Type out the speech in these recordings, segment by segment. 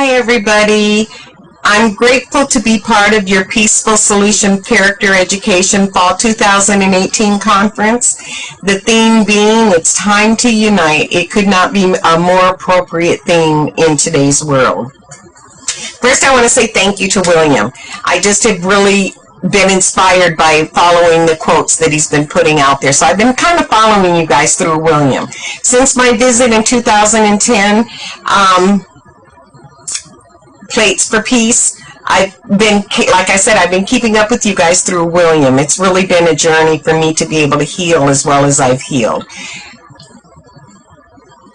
Hi everybody. I'm grateful to be part of your Peaceful Solution Character Education Fall 2018 conference. The theme being, it's time to unite. It could not be a more appropriate theme in today's world. First, I want to say thank you to William. I just have really been inspired by following the quotes that he's been putting out there. So I've been kind of following you guys through William. Since my visit in 2010, Plates for Peace, I've been, like I said, I've been keeping up with you guys through William. It's really been a journey for me to be able to heal as well as I've healed.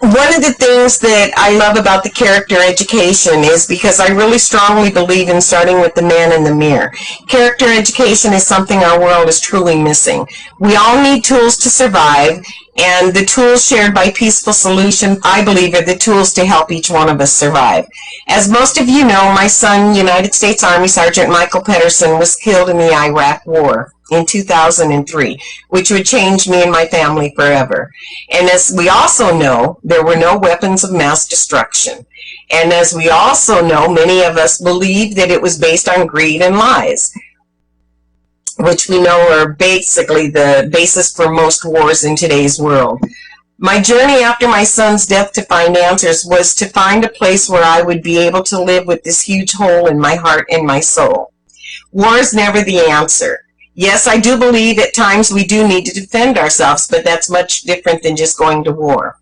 One of the things that I love about the character education is because I really strongly believe in starting with the man in the mirror. Character education is something our world is truly missing. We all need tools to survive, and the tools shared by Peaceful Solution, I believe, are the tools to help each one of us survive. As most of you know, my son, United States Army Sergeant Michael Pedersen, was killed in the Iraq War in 2003, which would change me and my family forever. And as we also know, there were no weapons of mass destruction. And as we also know, many of us believe that it was based on greed and lies, which we know are basically the basis for most wars in today's world. My journey after my son's death to find answers was to find a place where I would be able to live with this huge hole in my heart and my soul. War is never the answer. Yes, I do believe at times we do need to defend ourselves, but that's much different than just going to war.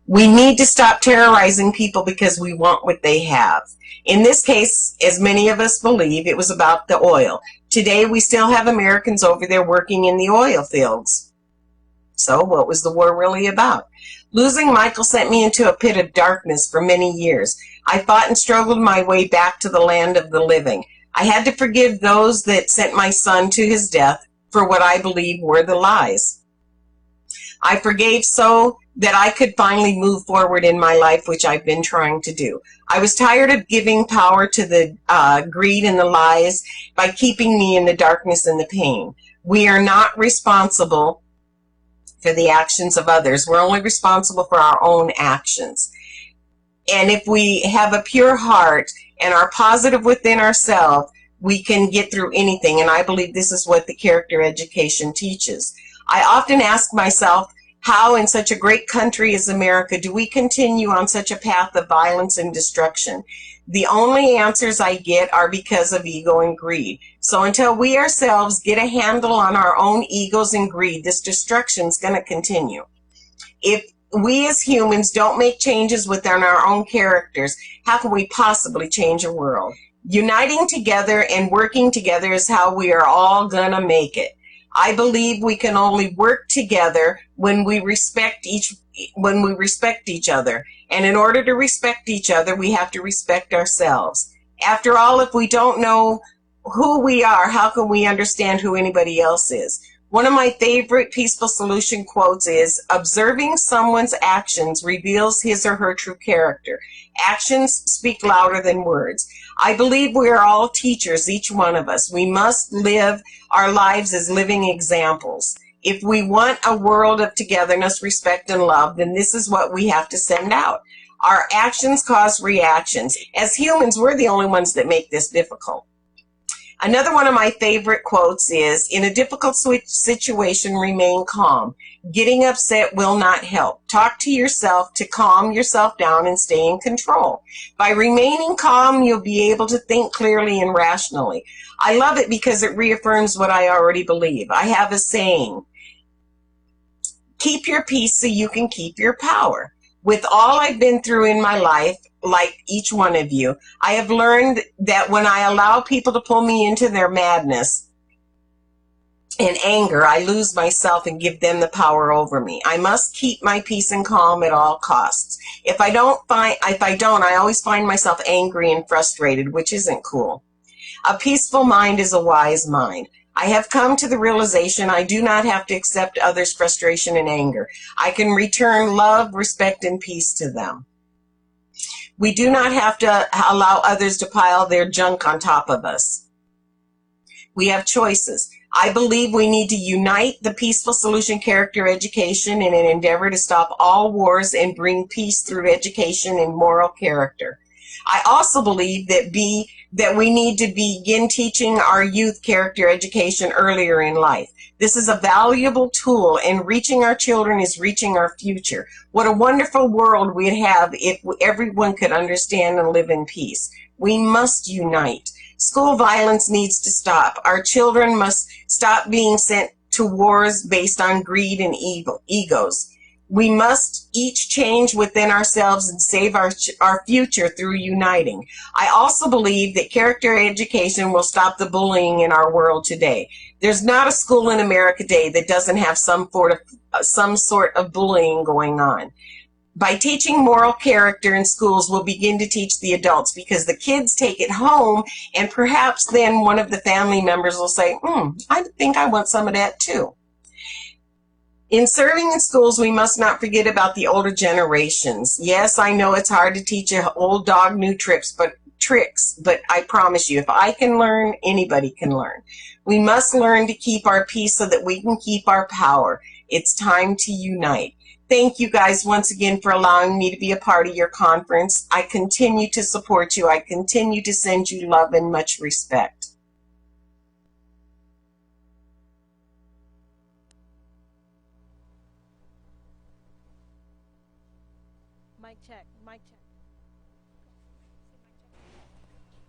We need to stop terrorizing people because we want what they have. In this case, as many of us believe, it was about the oil. Today, we still have Americans over there working in the oil fields. So what was the war really about? Losing Michael sent me into a pit of darkness for many years. I fought and struggled my way back to the land of the living. I had to forgive those that sent my son to his death for what I believe were the lies. I forgave so that I could finally move forward in my life, which I've been trying to do. I was tired of giving power to the greed and the lies by keeping me in the darkness and the pain. We are not responsible for the actions of others. We're only responsible for our own actions. And if we have a pure heart and are positive within ourselves, we can get through anything. And I believe this is what the character education teaches. I often ask myself, how in such a great country as America do we continue on such a path of violence and destruction? The only answers I get are because of ego and greed. So until we ourselves get a handle on our own egos and greed, this destruction is going to continue. If we as humans don't make changes within our own characters, how can we possibly change a world? Uniting together and working together is how we are all going to make it. I believe we can only work together when we respect each other. And in order to respect each other, we have to respect ourselves. After all, if we don't know who we are, how can we understand who anybody else is? One of my favorite Peaceful Solution quotes is, observing someone's actions reveals his or her true character. Actions speak louder than words. I believe we are all teachers, each one of us. We must live our lives as living examples. If we want a world of togetherness, respect, and love, then this is what we have to send out. Our actions cause reactions. As humans, we're the only ones that make this difficult. Another one of my favorite quotes is, in a difficult situation, remain calm. Getting upset will not help. Talk to yourself to calm yourself down and stay in control. By remaining calm, you'll be able to think clearly and rationally. I love it because it reaffirms what I already believe. I have a saying, keep your peace so you can keep your power. With all I've been through in my life, like each one of you, I have learned that when I allow people to pull me into their madness and anger, I lose myself and give them the power over me. I must keep my peace and calm at all costs. If I don't, I always find myself angry and frustrated, which isn't cool. A peaceful mind is a wise mind. I have come to the realization I do not have to accept others' frustration and anger. I can return love, respect, and peace to them. We do not have to allow others to pile their junk on top of us. We have choices. I believe we need to unite the Peaceful Solution Character Education in an endeavor to stop all wars and bring peace through education and moral character. I also believe that we need to begin teaching our youth character education earlier in life. This is a valuable tool, and reaching our children is reaching our future. What a wonderful world we'd have if everyone could understand and live in peace. We must unite. School violence needs to stop. Our children must stop being sent to wars based on greed and egos. We must each change within ourselves and save our future through uniting. I also believe that character education will stop the bullying in our world today. There's not a school in America today that doesn't have some sort of bullying going on. By teaching moral character in schools, we'll begin to teach the adults, because the kids take it home, and perhaps then one of the family members will say, I think I want some of that too. In serving in schools, we must not forget about the older generations. Yes, I know it's hard to teach an old dog new tricks, but I promise you, if I can learn, anybody can learn. We must learn to keep our peace so that we can keep our power. It's time to unite. Thank you guys once again for allowing me to be a part of your conference. I continue to support you. I continue to send you love and much respect. Mic check, mic check.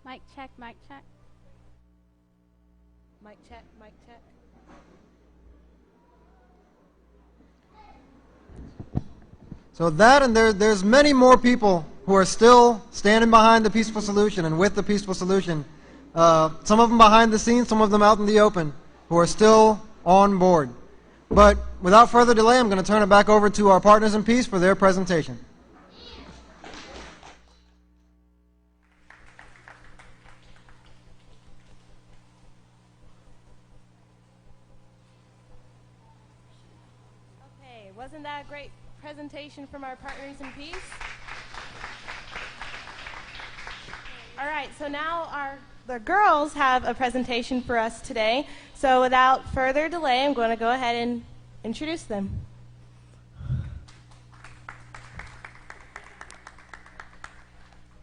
Mic check, mic check. Mic check, mic check. So that, and there's many more people who are still standing behind the peaceful solution and with the peaceful solution. Some of them behind the scenes, some of them out in the open, who are still on board. But without further delay, I'm going to turn it back over to our partners in peace for their presentation. Okay, wasn't that a great presentation from our partners in peace? All right, so now the girls have a presentation for us today. So without further delay, I'm going to go ahead and introduce them.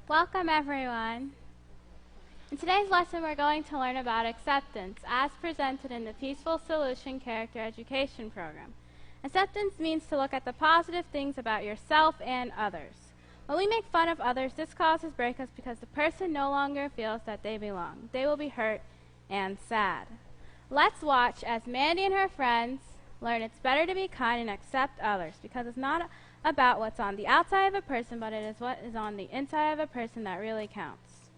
Welcome, everyone. In today's lesson, we're going to learn about acceptance as presented in the Peaceful Solution Character Education Program. Acceptance means to look at the positive things about yourself and others. When we make fun of others, this causes breakups because the person no longer feels that they belong. They will be hurt and sad. Let's watch as Mandy and her friends learn it's better to be kind and accept others, because it's not about what's on the outside of a person, but it is what is on the inside of a person that really counts.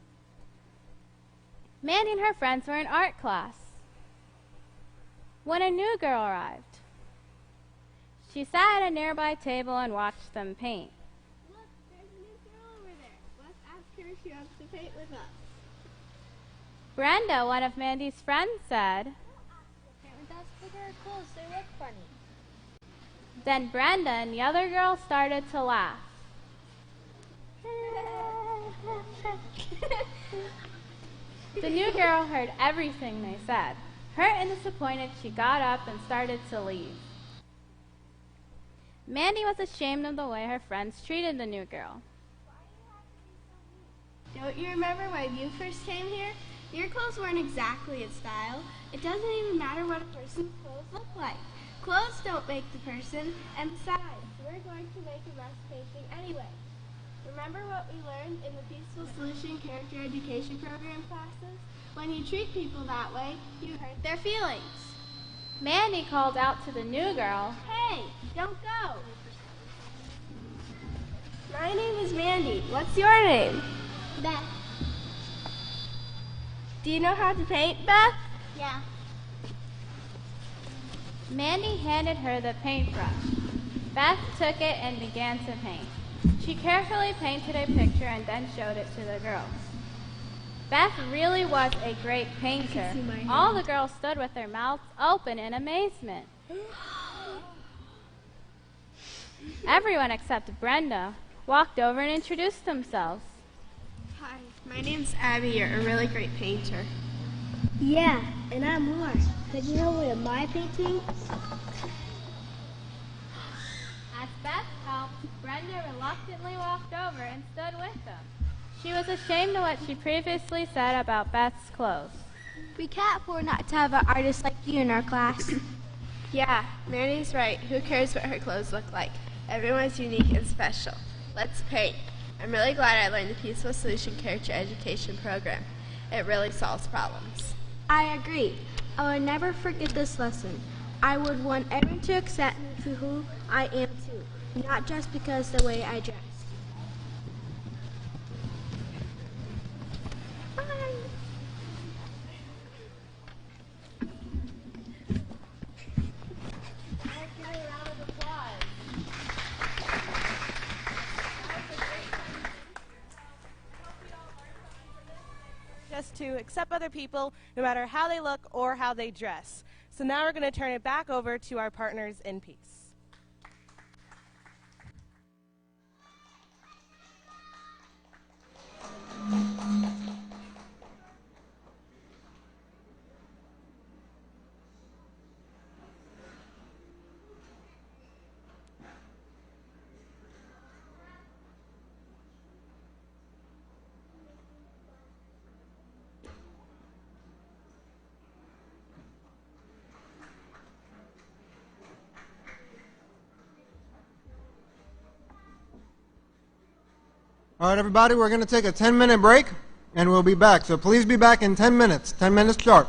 Mandy and her friends were in art class when a new girl arrived. She sat at a nearby table and watched them paint. Look, there's a new girl over there. Let's ask her if she wants to paint with us. Brenda, one of Mandy's friends, said. Don't ask her to paint with us. Look at her clothes. They look funny. Then Brenda and the other girl started to laugh. The new girl heard everything they said. Hurt and disappointed, she got up and started to leave. Mandy was ashamed of the way her friends treated the new girl. Don't you remember when you first came here? Your clothes weren't exactly in style. It doesn't even matter what a person's clothes look like. Clothes don't make the person, and besides, we're going to make a mess painting anyway. Remember what we learned in the Peaceful Solution Character Education Program classes? When you treat people that way, you hurt their feelings. Mandy called out to the new girl, Hey, don't go. My name is Mandy. What's your name? Beth. Do you know how to paint, Beth? Yeah. Mandy handed her the paintbrush. Beth took it and began to paint. She carefully painted a picture and then showed it to the girls. Beth really was a great painter. All the girls stood with their mouths open in amazement. Everyone except Brenda walked over and introduced themselves. Hi, my name's Abby. You're a really great painter. Yeah, and I'm Lauren. Could you help me with my painting? As Beth helped, Brenda reluctantly walked over and stood with them. She was ashamed of what she previously said about Beth's clothes. We can't afford not to have an artist like you in our class. Yeah, Marity's right. Who cares what her clothes look like? Everyone's unique and special. Let's paint. I'm really glad I learned the Peaceful Solution Character Education program. It really solves problems. I agree. I will never forget this lesson. I would want everyone to accept me for who I am too, not just because the way I dress. Bye. Just to accept other people, no matter how they look or how they dress. So now we're going to turn it back over to our partners in peace. All right, everybody, we're going to take a 10-minute break, and we'll be back. So please be back in 10 minutes, 10 minutes sharp.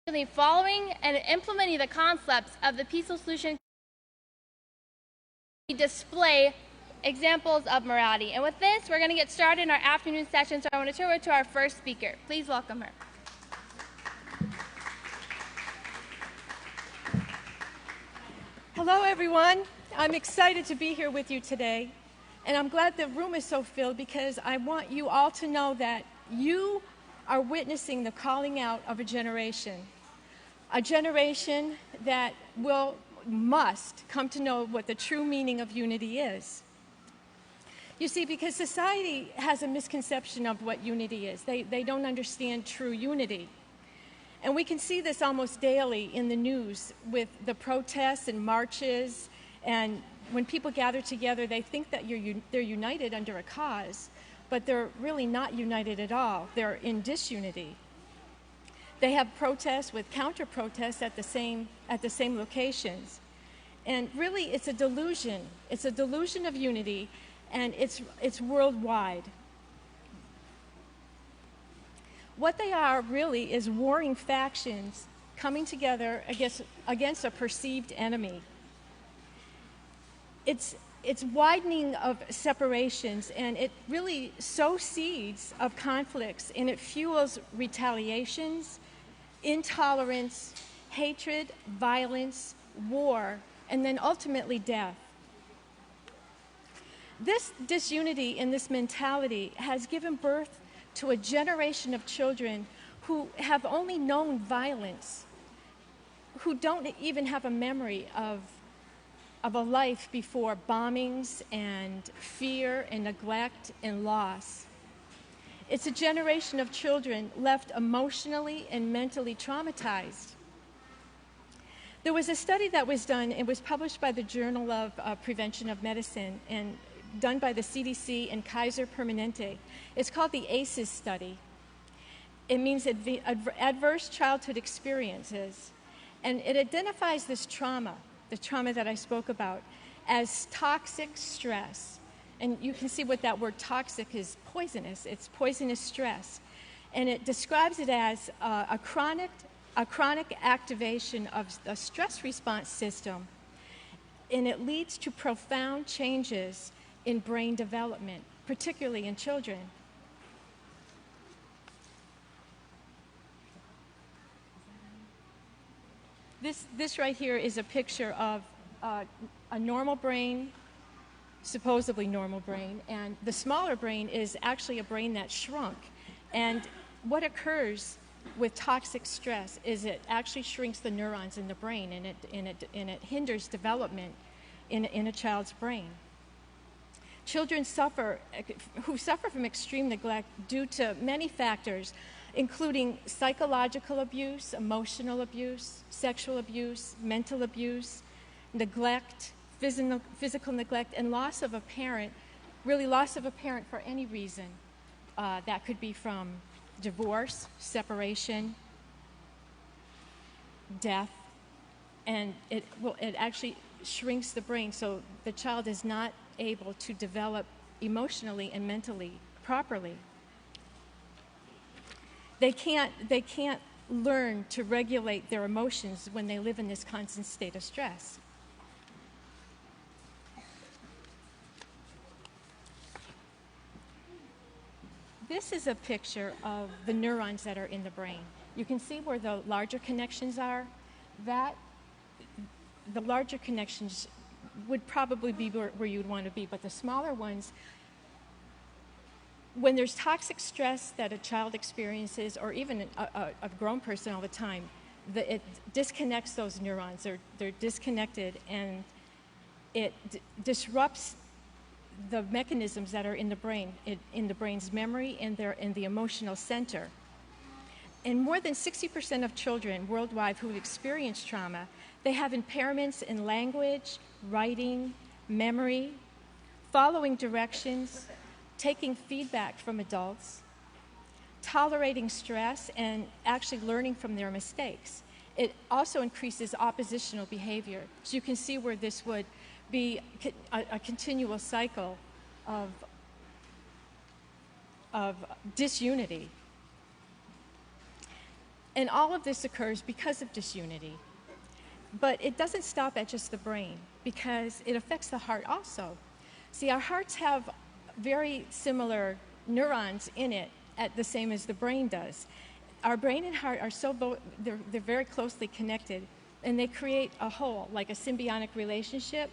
following and implementing the concepts of the peaceful solution display examples of morality. And with this, we're going to get started in our afternoon session, so I want to turn over to our first speaker. Please welcome her. Hello, everyone. I'm excited to be here with you today, and I'm glad the room is so filled because I want you all to know that you are witnessing the calling out of a generation that must come to know what the true meaning of unity is. You see, because society has a misconception of what unity is. They don't understand true unity. And we can see this almost daily in the news with the protests and marches, and when people gather together, they think that they're united under a cause, but they're really not united at all. They're in disunity. They have protests with counter-protests at the same locations. And really, it's a delusion. It's a delusion of unity, and it's worldwide. What they are really is warring factions coming together against a perceived enemy. It's widening of separations, and it really sows seeds of conflicts, and it fuels retaliations, intolerance, hatred, violence, war, and then ultimately death. This disunity and this mentality has given birth to a generation of children who have only known violence, who don't even have a memory of a life before bombings and fear and neglect and loss. It's a generation of children left emotionally and mentally traumatized. There was a study that was done, it was published by the Journal of Prevention of Medicine and done by the CDC and Kaiser Permanente. It's called the ACEs study. It means adverse childhood experiences, and it identifies this trauma, the trauma that I spoke about, as toxic stress. And you can see what that word toxic is: poisonous. It's poisonous stress. And it describes it as a chronic activation of a stress response system, and it leads to profound changes in brain development, particularly in children. This right here is a picture of a normal brain, supposedly normal brain, and the smaller brain is actually a brain that shrunk. And what occurs with toxic stress is it actually shrinks the neurons in the brain, and it hinders development in a child's brain. Children who suffer from extreme neglect due to many factors, including psychological abuse, emotional abuse, sexual abuse, mental abuse, neglect, physical neglect, and loss of a parent, really loss of a parent for any reason. That could be from divorce, separation, death, and it actually shrinks the brain, so the child is not able to develop emotionally and mentally properly. They can't learn to regulate their emotions when they live in this constant state of stress. This is a picture of the neurons that are in the brain. You can see where the larger connections are. The larger connections would probably be where you'd want to be, but the smaller ones, when there's toxic stress that a child experiences, or even a grown person all the time, it disconnects those neurons. They're disconnected, and it disrupts the mechanisms that are in the brain, in the brain's memory and in the emotional center. And more than 60% of children worldwide who experience trauma, they have impairments in language, writing, memory, following directions, taking feedback from adults, tolerating stress, and actually learning from their mistakes. It also increases oppositional behavior. So you can see where this would be a continual cycle of disunity. And all of this occurs because of disunity. But it doesn't stop at just the brain, because it affects the heart also. See, our hearts have very similar neurons in it, at the same as the brain does. Our brain and heart are they're very closely connected, and they create a whole, like a symbiotic relationship.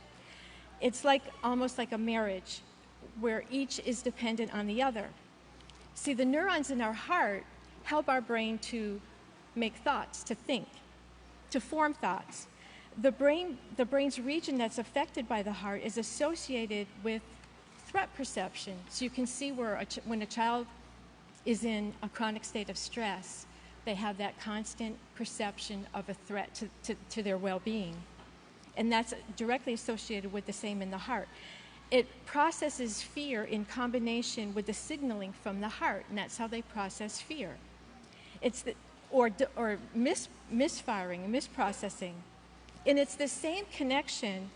It's like almost like a marriage, where each is dependent on the other. See, the neurons in our heart help our brain to make thoughts, to think, to form thoughts. The brain's region that's affected by the heart is associated with threat perception. So you can see where when a child is in a chronic state of stress, they have that constant perception of a threat to their well-being. And that's directly associated with the same in the heart. It processes fear in combination with the signaling from the heart, and that's how they process fear. It's misfiring, misprocessing. And it's the same connection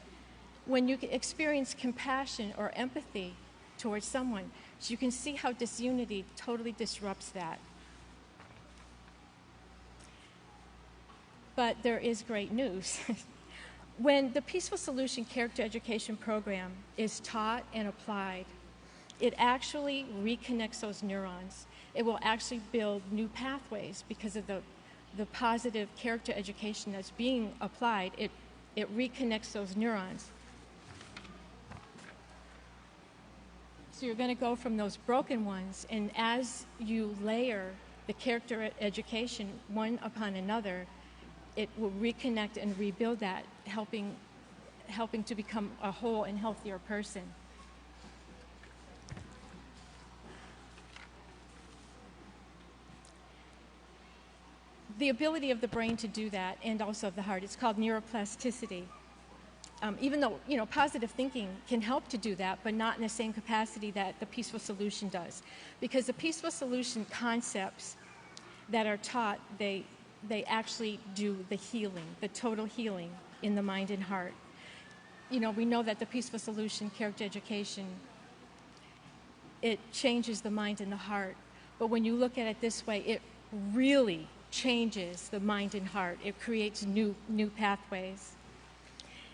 when you experience compassion or empathy towards someone. So you can see how disunity totally disrupts that. But there is great news. When the Peaceful Solution Character Education Program is taught and applied, it actually reconnects those neurons. It will actually build new pathways because of the positive character education that's being applied. It reconnects those neurons. So you're going to go from those broken ones, and as you layer the character education one upon another, it will reconnect and rebuild that, helping to become a whole and healthier person. The ability of the brain to do that, and also of the heart, it's called neuroplasticity. Even though, positive thinking can help to do that, but not in the same capacity that the Peaceful Solution does. Because the Peaceful Solution concepts that are taught, they actually do the healing, the total healing in the mind and heart. We know that the Peaceful Solution Character Education, it changes the mind and the heart. But when you look at it this way, it really changes the mind and heart. It creates new pathways.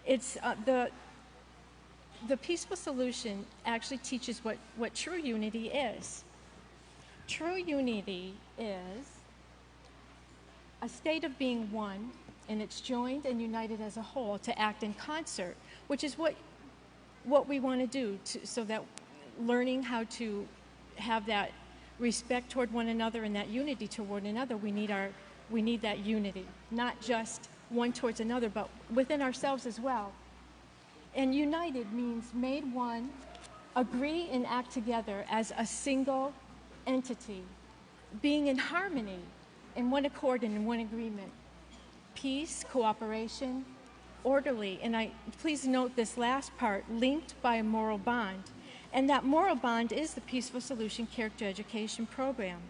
It's the Peaceful Solution actually teaches what true unity is. True unity is a state of being one, and it's joined and united as a whole to act in concert, which is what we want to do, so that learning how to have that respect toward one another and that unity toward one another, we need that unity, not just one towards another, but within ourselves as well. And united means made one, agree and act together as a single entity, being in harmony, in one accord and in one agreement. Peace, cooperation, orderly, and please note this last part, linked by a moral bond. And that moral bond is the Peaceful Solution Character Education Program.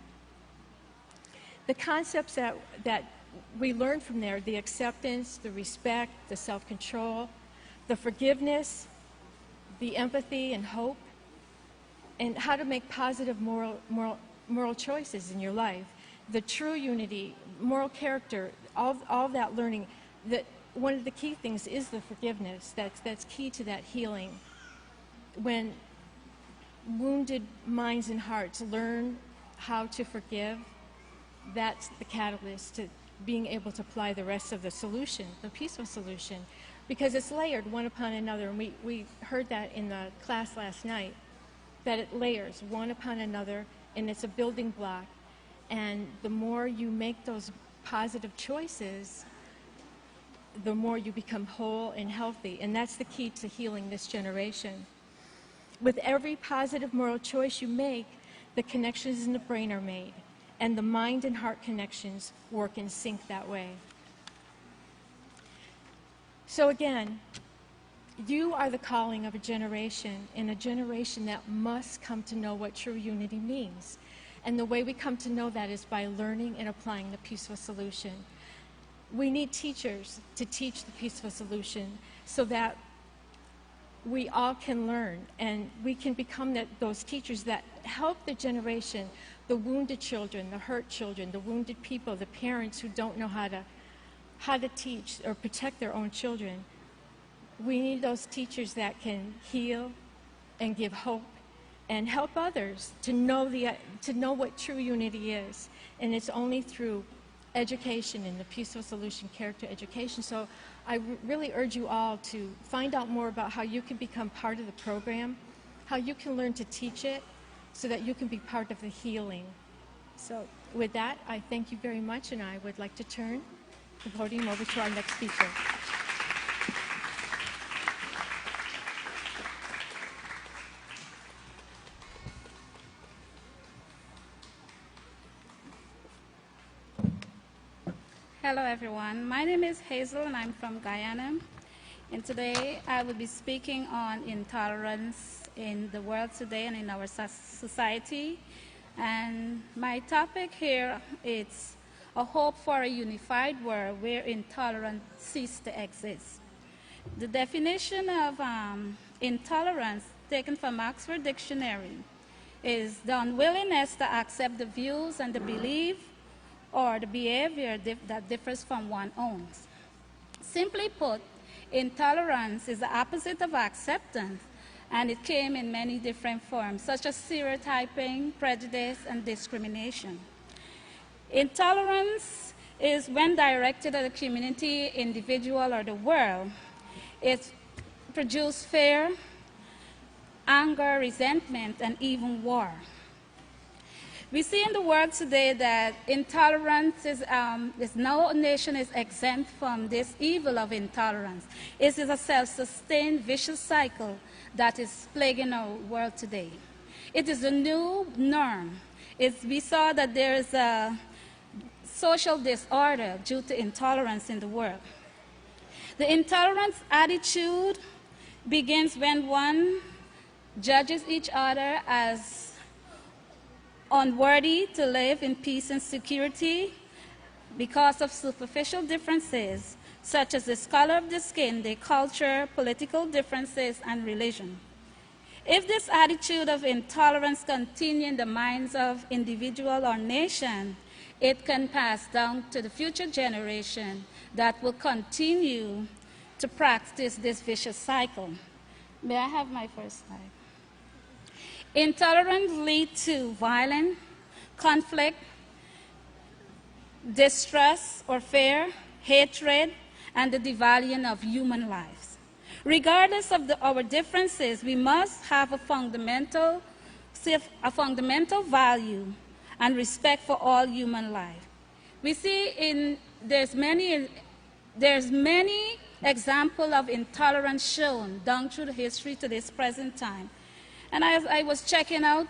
The concepts that we learn from there, the acceptance, the respect, the self-control, the forgiveness, the empathy and hope, and how to make positive moral choices in your life. The true unity, moral character, all that learning. One of the key things is the forgiveness. That's key to that healing. When wounded minds and hearts learn how to forgive, that's the catalyst to being able to apply the rest of the solution, the Peaceful Solution, because it's layered one upon another. And we heard that in the class last night, that it layers one upon another, and it's a building block. And the more you make those positive choices, the more you become whole and healthy. And that's the key to healing this generation. With every positive moral choice you make, the connections in the brain are made, and the mind and heart connections work in sync that way. So again, you are the calling of a generation, and a generation that must come to know what true unity means. And the way we come to know that is by learning and applying the Peaceful Solution. We need teachers to teach the Peaceful Solution so that we all can learn, and we can become those teachers that help the generation, the wounded children, the hurt children, the wounded people, the parents who don't know how to teach or protect their own children. We need those teachers that can heal and give hope and help others to know what true unity is. And it's only through education and the Peaceful Solution Character Education. So I really urge you all to find out more about how you can become part of the program, how you can learn to teach it, so that you can be part of the healing. So with that, I thank you very much, and I would like to turn the podium over to our next speaker. Hello everyone, my name is Hazel and I'm from Guyana, and today I will be speaking on intolerance in the world today and in our society. And my topic here is a hope for a unified world where intolerance ceases to exist. The definition of intolerance taken from Oxford Dictionary is the unwillingness to accept the views and the belief or the behavior that differs from one's own. Simply put, intolerance is the opposite of acceptance, and it came in many different forms, such as stereotyping, prejudice, and discrimination. Intolerance is when directed at a community, individual, or the world. It produces fear, anger, resentment, and even war. We see in the world today that intolerance is no nation is exempt from this evil of intolerance. It is a self-sustained vicious cycle that is plaguing our world today. It is a new norm. We saw that there is a social disorder due to intolerance in the world. The intolerance attitude begins when one judges each other as unworthy to live in peace and security because of superficial differences such as the color of the skin, the culture, political differences, and religion. If this attitude of intolerance continues in the minds of individual or nation, it can pass down to the future generation that will continue to practice this vicious cycle. May I have my first slide? Intolerance leads to violence, conflict, distrust or fear, hatred, and the devaluing of human lives. Regardless of our differences, we must have a fundamental value and respect for all human life. We see there's many examples of intolerance shown down through the history to this present time. And I was checking out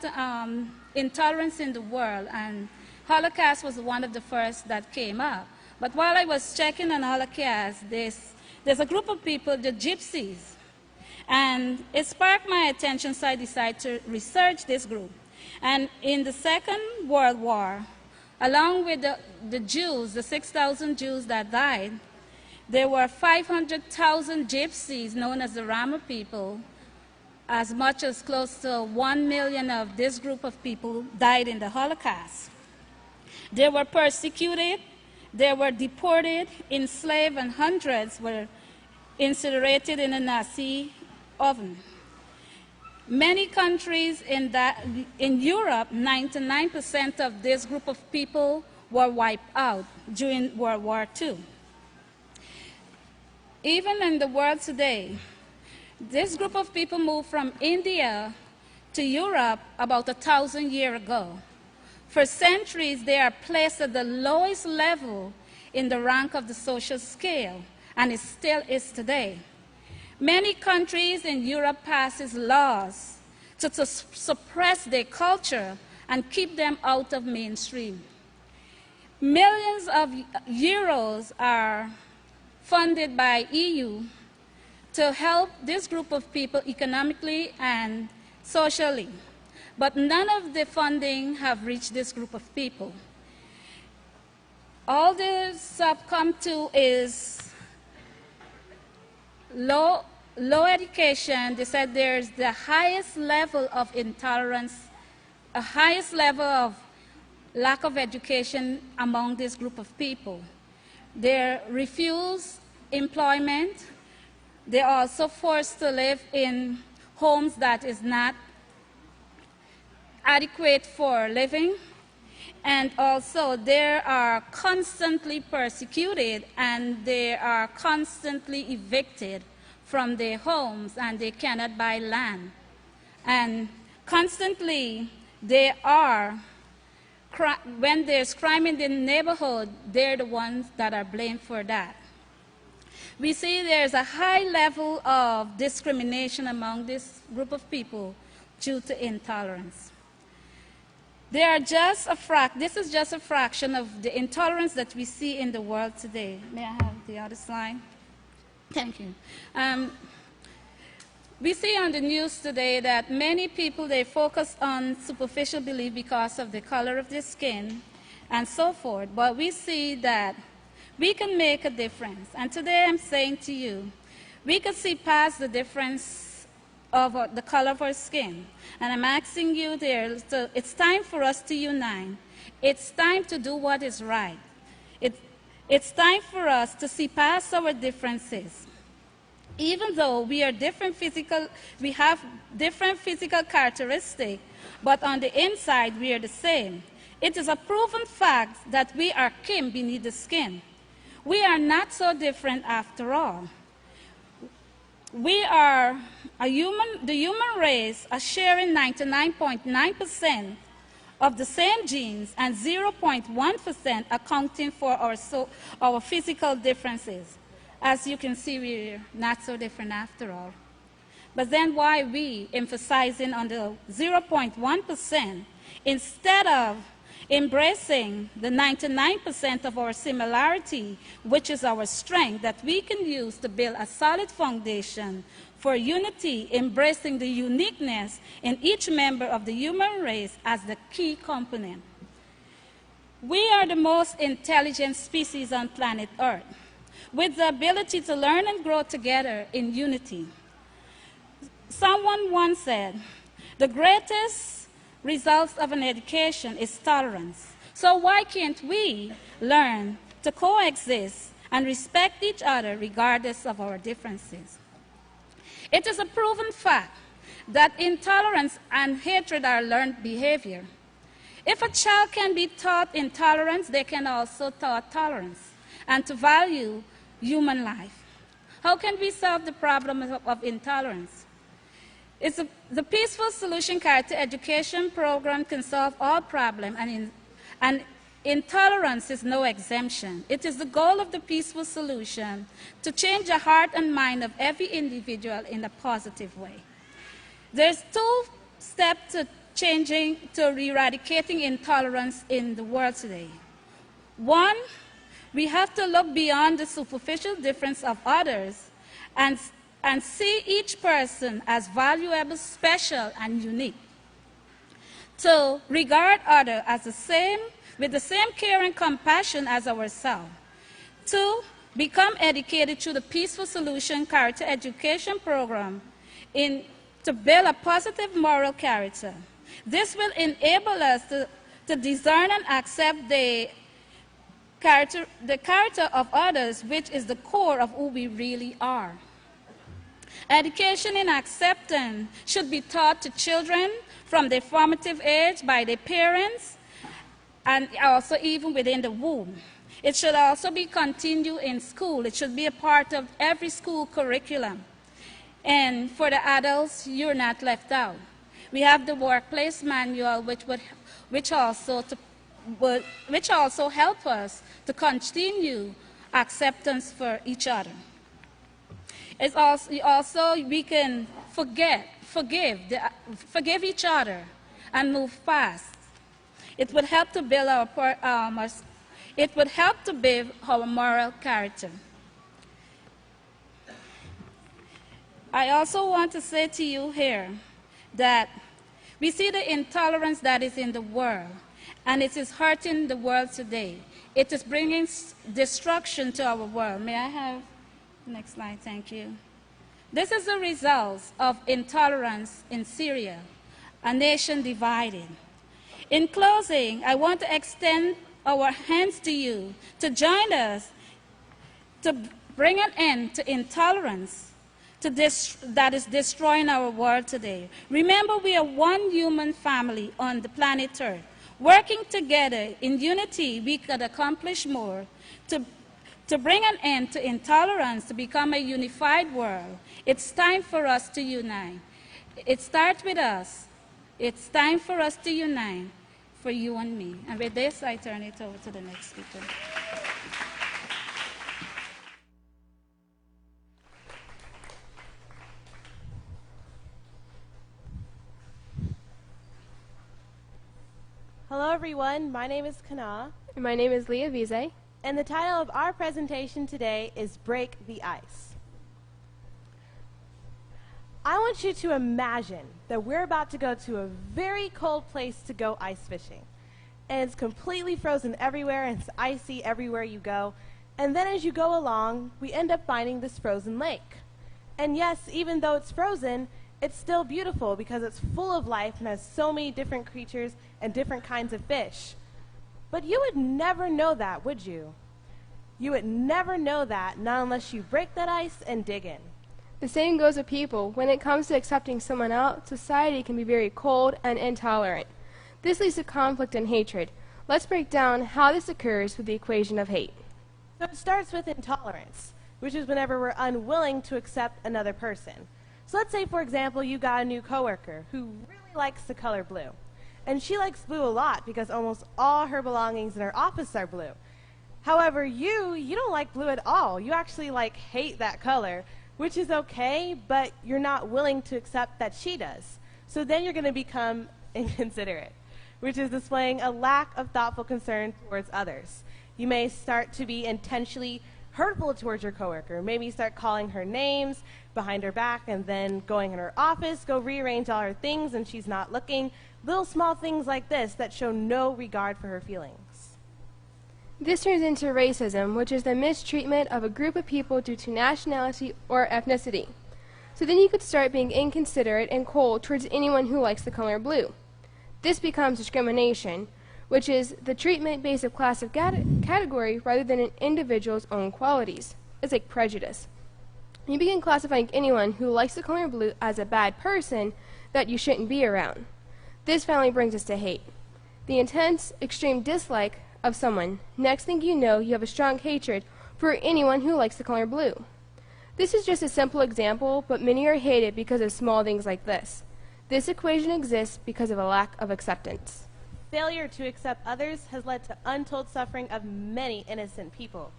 intolerance in the world, and Holocaust was one of the first that came up. But while I was checking on Holocaust, there's a group of people, the Gypsies, and it sparked my attention, so I decided to research this group. And in the Second World War, along with the Jews, the 6,000 Jews that died, there were 500,000 Gypsies known as the Rama people. As much as close to 1 million of this group of people died in the Holocaust. They were persecuted, they were deported, enslaved, and hundreds were incinerated in a Nazi oven. Many countries in Europe, 99% of this group of people were wiped out during World War II. Even in the world today, this group of people moved from India to Europe about 1,000 years ago. For centuries, they are placed at the lowest level in the rank of the social scale, and it still is today. Many countries in Europe passes laws to suppress their culture and keep them out of mainstream. Millions of euros are funded by EU to help this group of people economically and socially. But none of the funding have reached this group of people. All this have come to is low low education, they said there's the highest level of intolerance, a highest level of lack of education among this group of people. They refuse employment. They're also forced to live in homes that is not adequate for living. And also they are constantly persecuted and they are constantly evicted from their homes and they cannot buy land. And constantly they are, when there's crime in the neighborhood, they're the ones that are blamed for that. We see there's a high level of discrimination among this group of people due to intolerance. This is just a fraction of the intolerance that we see in the world today. May I have the other slide? Thank you. We see on the news today that many people, they focus on superficial belief because of the color of their skin and so forth. But we see that we can make a difference. And today I'm saying to you, we can see past the difference of the color of our skin. And I'm asking you there, so it's time for us to unite. It's time to do what is right. It's time for us to see past our differences. Even though we have different physical characteristics, but on the inside we are the same. It is a proven fact that we are kin beneath the skin. We are not so different after all. We are the human race are sharing 99.9% of the same genes and 0.1% accounting for our physical differences. As you can see, we're not so different after all. But then why are we emphasizing on the 0.1% instead of embracing the 99% of our similarity, which is our strength that we can use to build a solid foundation for unity, embracing the uniqueness in each member of the human race as the key component. We are the most intelligent species on planet Earth, with the ability to learn and grow together in unity. Someone once said, the greatest results of an education is tolerance. So why can't we learn to coexist and respect each other regardless of our differences? It is a proven fact that intolerance and hatred are learned behavior. If a child can be taught intolerance, they can also taught tolerance and to value human life. How can we solve the problem of intolerance? The Peaceful Solution Character Education Program can solve all problems, and intolerance is no exemption. It is the goal of the Peaceful Solution to change the heart and mind of every individual in a positive way. There's 2 steps to eradicating intolerance in the world today. 1, we have to look beyond the superficial difference of others and see each person as valuable, special, and unique. 2, regard others as with the same care and compassion as ourselves. 2, become educated through the Peaceful Solution Character Education Program to build a positive moral character. This will enable us to discern and accept the character of others, which is the core of who we really are. Education in acceptance should be taught to children from their formative age by their parents and also even within the womb. It should also be continued in school. It should be a part of every school curriculum. And for the adults, you're not left out. We have the workplace manual, which also help us to continue acceptance for each other. It's also we can forgive each other and move past. It would help to build our moral character. I also want to say to you here that we see the intolerance that is in the world, and it is hurting the world today. It is bringing destruction to our world. May I have the next slide? Thank you. This is the result of intolerance in Syria, a nation divided. In closing, I want to extend our hands to you to join us to bring an end to intolerance that is destroying our world today. Remember, we are one human family on the planet Earth. Working together in unity, we could accomplish more to bring an end to intolerance, to become a unified world. It's time for us to unite. It starts with us. It's time for us to unite, for you and me. And with this, I turn it over to the next speaker. Hello, everyone. My name is Kana, My name is Leah Vize. and the title of our presentation today is Break the Ice. I want you to imagine that we're about to go to a very cold place to go ice fishing. And it's completely frozen everywhere, and it's icy everywhere you go. And then as you go along, we end up finding this frozen lake. And yes, even though it's frozen, it's still beautiful because it's full of life and has so many different creatures and different kinds of fish. But you would never know that, would you? You would never know that, not unless you break that ice and dig in. The same goes with people. When it comes to accepting someone out, society can be very cold and intolerant. This leads to conflict and hatred. Let's break down how this occurs with the equation of hate. So it starts with intolerance, which is whenever we're unwilling to accept another person. So let's say, for example, you got a new coworker who really likes the color blue. And she likes blue a lot because almost all her belongings in her office are blue. However, you don't like blue at all. You actually hate that color, which is okay, but you're not willing to accept that she does. So then you're going to become inconsiderate, which is displaying a lack of thoughtful concern towards others. You may start to be intentionally hurtful towards your coworker. Maybe start calling her names behind her back and then going in her office, go rearrange all her things and she's not looking. Little small things like this that show no regard for her feelings. This turns into racism, which is the mistreatment of a group of people due to nationality or ethnicity. So then you could start being inconsiderate and cold towards anyone who likes the color blue. This becomes discrimination, which is the treatment based on class of category rather than an individual's own qualities. It's like prejudice. You begin classifying anyone who likes the color blue as a bad person that you shouldn't be around. This finally brings us to hate. The intense, extreme dislike of someone. Next thing you know, you have a strong hatred for anyone who likes the color blue. This is just a simple example, but many are hated because of small things like this. This equation exists because of a lack of acceptance. Failure to accept others has led to untold suffering of many innocent people.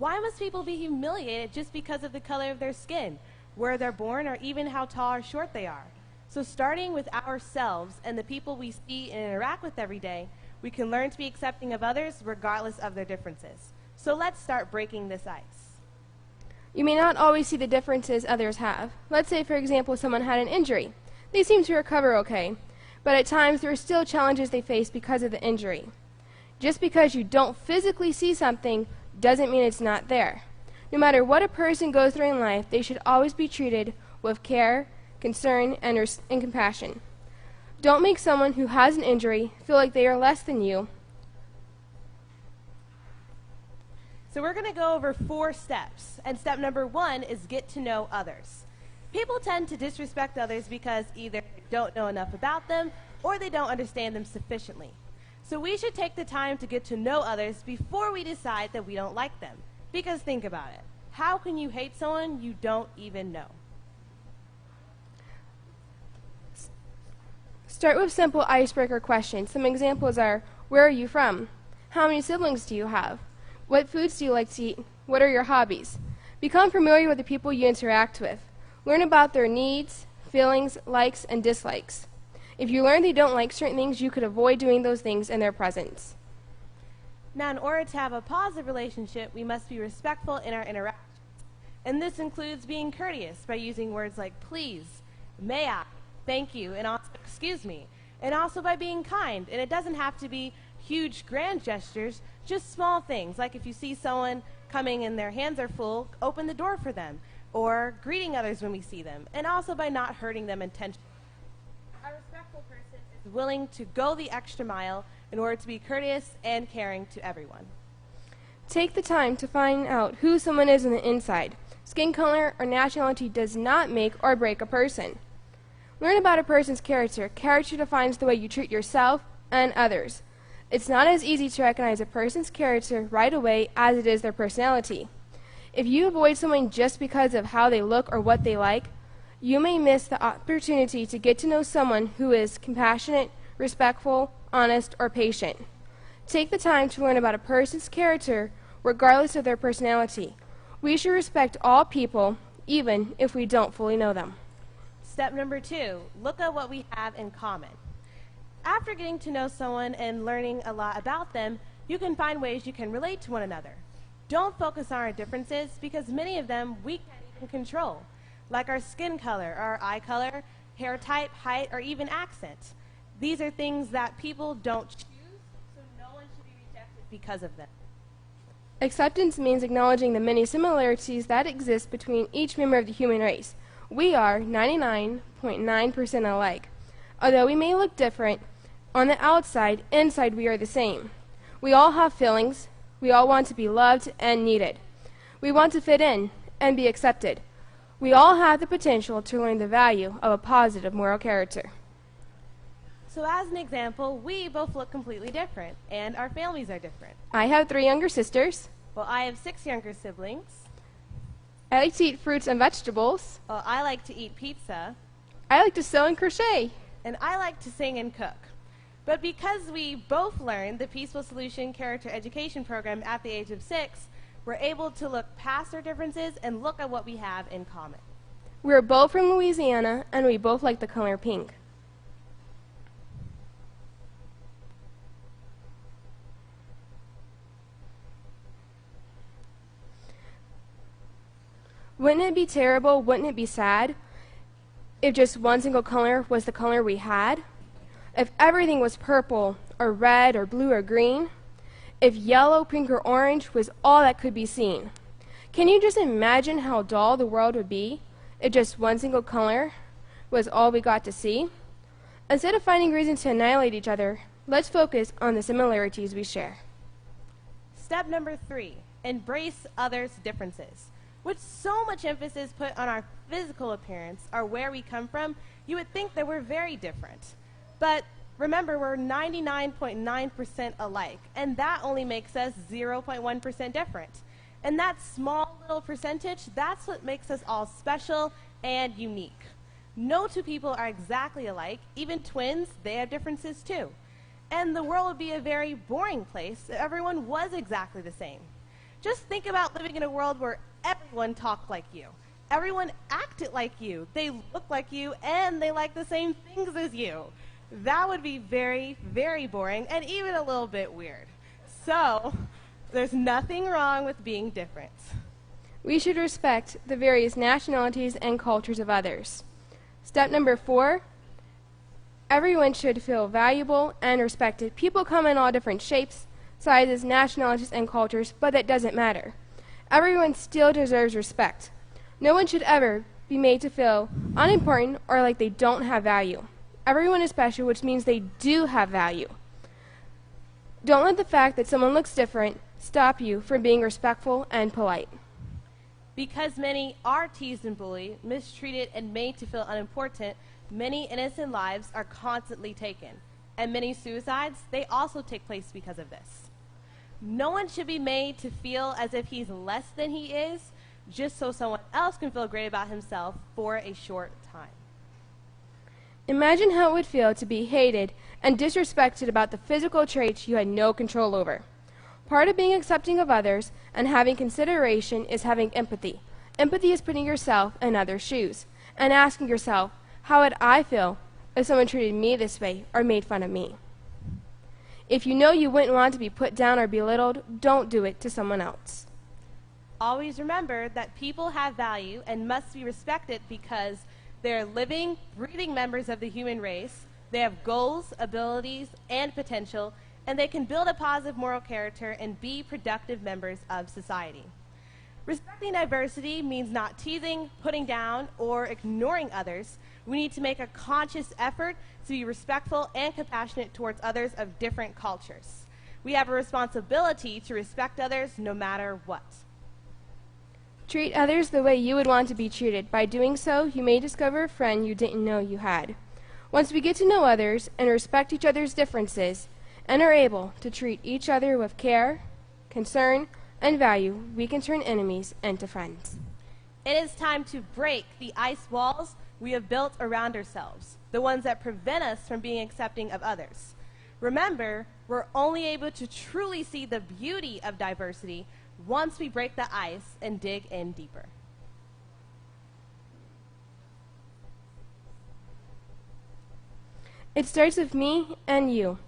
Why must people be humiliated just because of the color of their skin, where they're born, or even how tall or short they are? So starting with ourselves and the people we see and interact with every day, we can learn to be accepting of others regardless of their differences. So let's start breaking this ice. You may not always see the differences others have. Let's say, for example, someone had an injury. They seem to recover okay, but at times there are still challenges they face because of the injury. Just because you don't physically see something doesn't mean it's not there. No matter what a person goes through in life, they should always be treated with care, concern, and compassion. Don't make someone who has an injury feel like they are less than you. So we're going to go over 4 steps, and step number 1 is get to know others. People tend to disrespect others because either they don't know enough about them or they don't understand them sufficiently. So we should take the time to get to know others before we decide that we don't like them. Because think about it. How can you hate someone you don't even know? Start with simple icebreaker questions. Some examples are, where are you from? How many siblings do you have? What foods do you like to eat? What are your hobbies? Become familiar with the people you interact with. Learn about their needs, feelings, likes, and dislikes. If you learn they don't like certain things, you could avoid doing those things in their presence. Now, in order to have a positive relationship, we must be respectful in our interactions. And this includes being courteous by using words like please, may I, thank you, and also excuse me. And also by being kind. And it doesn't have to be huge, grand gestures, just small things. Like if you see someone coming and their hands are full, open the door for them. or greeting others when we see them, and also by not hurting them intentionally. A respectful person is willing to go the extra mile in order to be courteous and caring to everyone. Take the time to find out who someone is on the inside. Skin color or nationality does not make or break a person. Learn about a person's character. Character defines the way you treat yourself and others. It's not as easy to recognize a person's character right away as it is their personality. If you avoid someone just because of how they look or what they like, you may miss the opportunity to get to know someone who is compassionate, respectful, honest, or patient. Take the time to learn about a person's character regardless of their personality. We should respect all people, even if we don't fully know them. Step number 2, look at what we have in common. After getting to know someone and learning a lot about them, you can find ways you can relate to one another. Don't focus on our differences because many of them we can't even control, like our skin color, our eye color, hair type, height, or even accent. These are things that people don't choose, so no one should be rejected because of them. Acceptance means acknowledging the many similarities that exist between each member of the human race. We are 99.9% alike. Although we may look different, on the outside, inside we are the same. We all have feelings. We all want to be loved and needed. We want to fit in and be accepted. We all have the potential to learn the value of a positive moral character. So as an example, we both look completely different, and our families are different. I have 3 younger sisters. Well, I have 6 younger siblings. I like to eat fruits and vegetables. Well, I like to eat pizza. I like to sew and crochet. And I like to sing and cook. But because we both learned the Peaceful Solution Character Education Program at the age of 6, we're able to look past our differences and look at what we have in common. We're both from Louisiana, and we both like the color pink. Wouldn't it be terrible, wouldn't it be sad, if just one single color was the color we had? If everything was purple, or red, or blue, or green? If yellow, pink, or orange was all that could be seen? Can you just imagine how dull the world would be if just one single color was all we got to see? Instead of finding reasons to annihilate each other, let's focus on the similarities we share. Step number 3, embrace others' differences. With so much emphasis put on our physical appearance or where we come from, you would think that we're very different. But remember, we're 99.9% alike, and that only makes us 0.1% different. And that small little percentage, that's what makes us all special and unique. No 2 people are exactly alike. Even twins, they have differences too. And the world would be a very boring place if everyone was exactly the same. Just think about living in a world where everyone talked like you. Everyone acted like you. They looked like you, and they like the same things as you. That would be very, very boring and even a little bit weird. So, there's nothing wrong with being different. We should respect the various nationalities and cultures of others. Step number 4, everyone should feel valuable and respected. People come in all different shapes, sizes, nationalities, and cultures, but that doesn't matter. Everyone still deserves respect. No one should ever be made to feel unimportant or like they don't have value. Everyone is special, which means they do have value. Don't let the fact that someone looks different stop you from being respectful and polite. Because many are teased and bullied, mistreated, and made to feel unimportant, many innocent lives are constantly taken. And many suicides, they also take place because of this. No one should be made to feel as if he's less than he is, just so someone else can feel great about himself for a short time. Imagine how it would feel to be hated and disrespected about the physical traits you had no control over. Part of being accepting of others and having consideration is having empathy. Empathy is putting yourself in others' shoes and asking yourself, how would I feel if someone treated me this way or made fun of me? If you know you wouldn't want to be put down or belittled, don't do it to someone else. Always remember that people have value and must be respected because they're living, breathing members of the human race. They have goals, abilities, and potential, and they can build a positive moral character and be productive members of society. Respecting diversity means not teasing, putting down, or ignoring others. We need to make a conscious effort to be respectful and compassionate towards others of different cultures. We have a responsibility to respect others no matter what. Treat others the way you would want to be treated. By doing so, you may discover a friend you didn't know you had. Once we get to know others and respect each other's differences and are able to treat each other with care, concern, and value, we can turn enemies into friends. It is time to break the ice walls we have built around ourselves, the ones that prevent us from being accepting of others. Remember, we're only able to truly see the beauty of diversity once we break the ice and dig in deeper. It starts with me and you.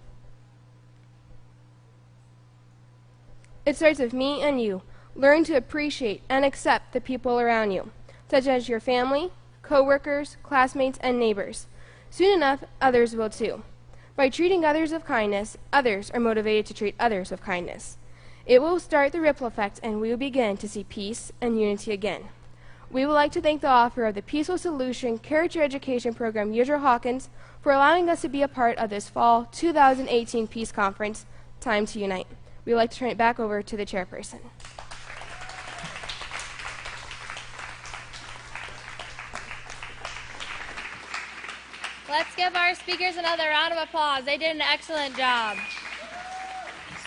It starts with me and you. Learn to appreciate and accept the people around you, such as your family, co-workers, classmates, and neighbors. Soon enough, others will too. By treating others with kindness, others are motivated to treat others with kindness. It will start the ripple effect, and we will begin to see peace and unity again. We would like to thank the author of the Peaceful Solution Character Education Program, Yusra Hawkins, for allowing us to be a part of this Fall 2018 Peace Conference, Time to Unite. We would like to turn it back over to the chairperson. Let's give our speakers another round of applause. They did an excellent job.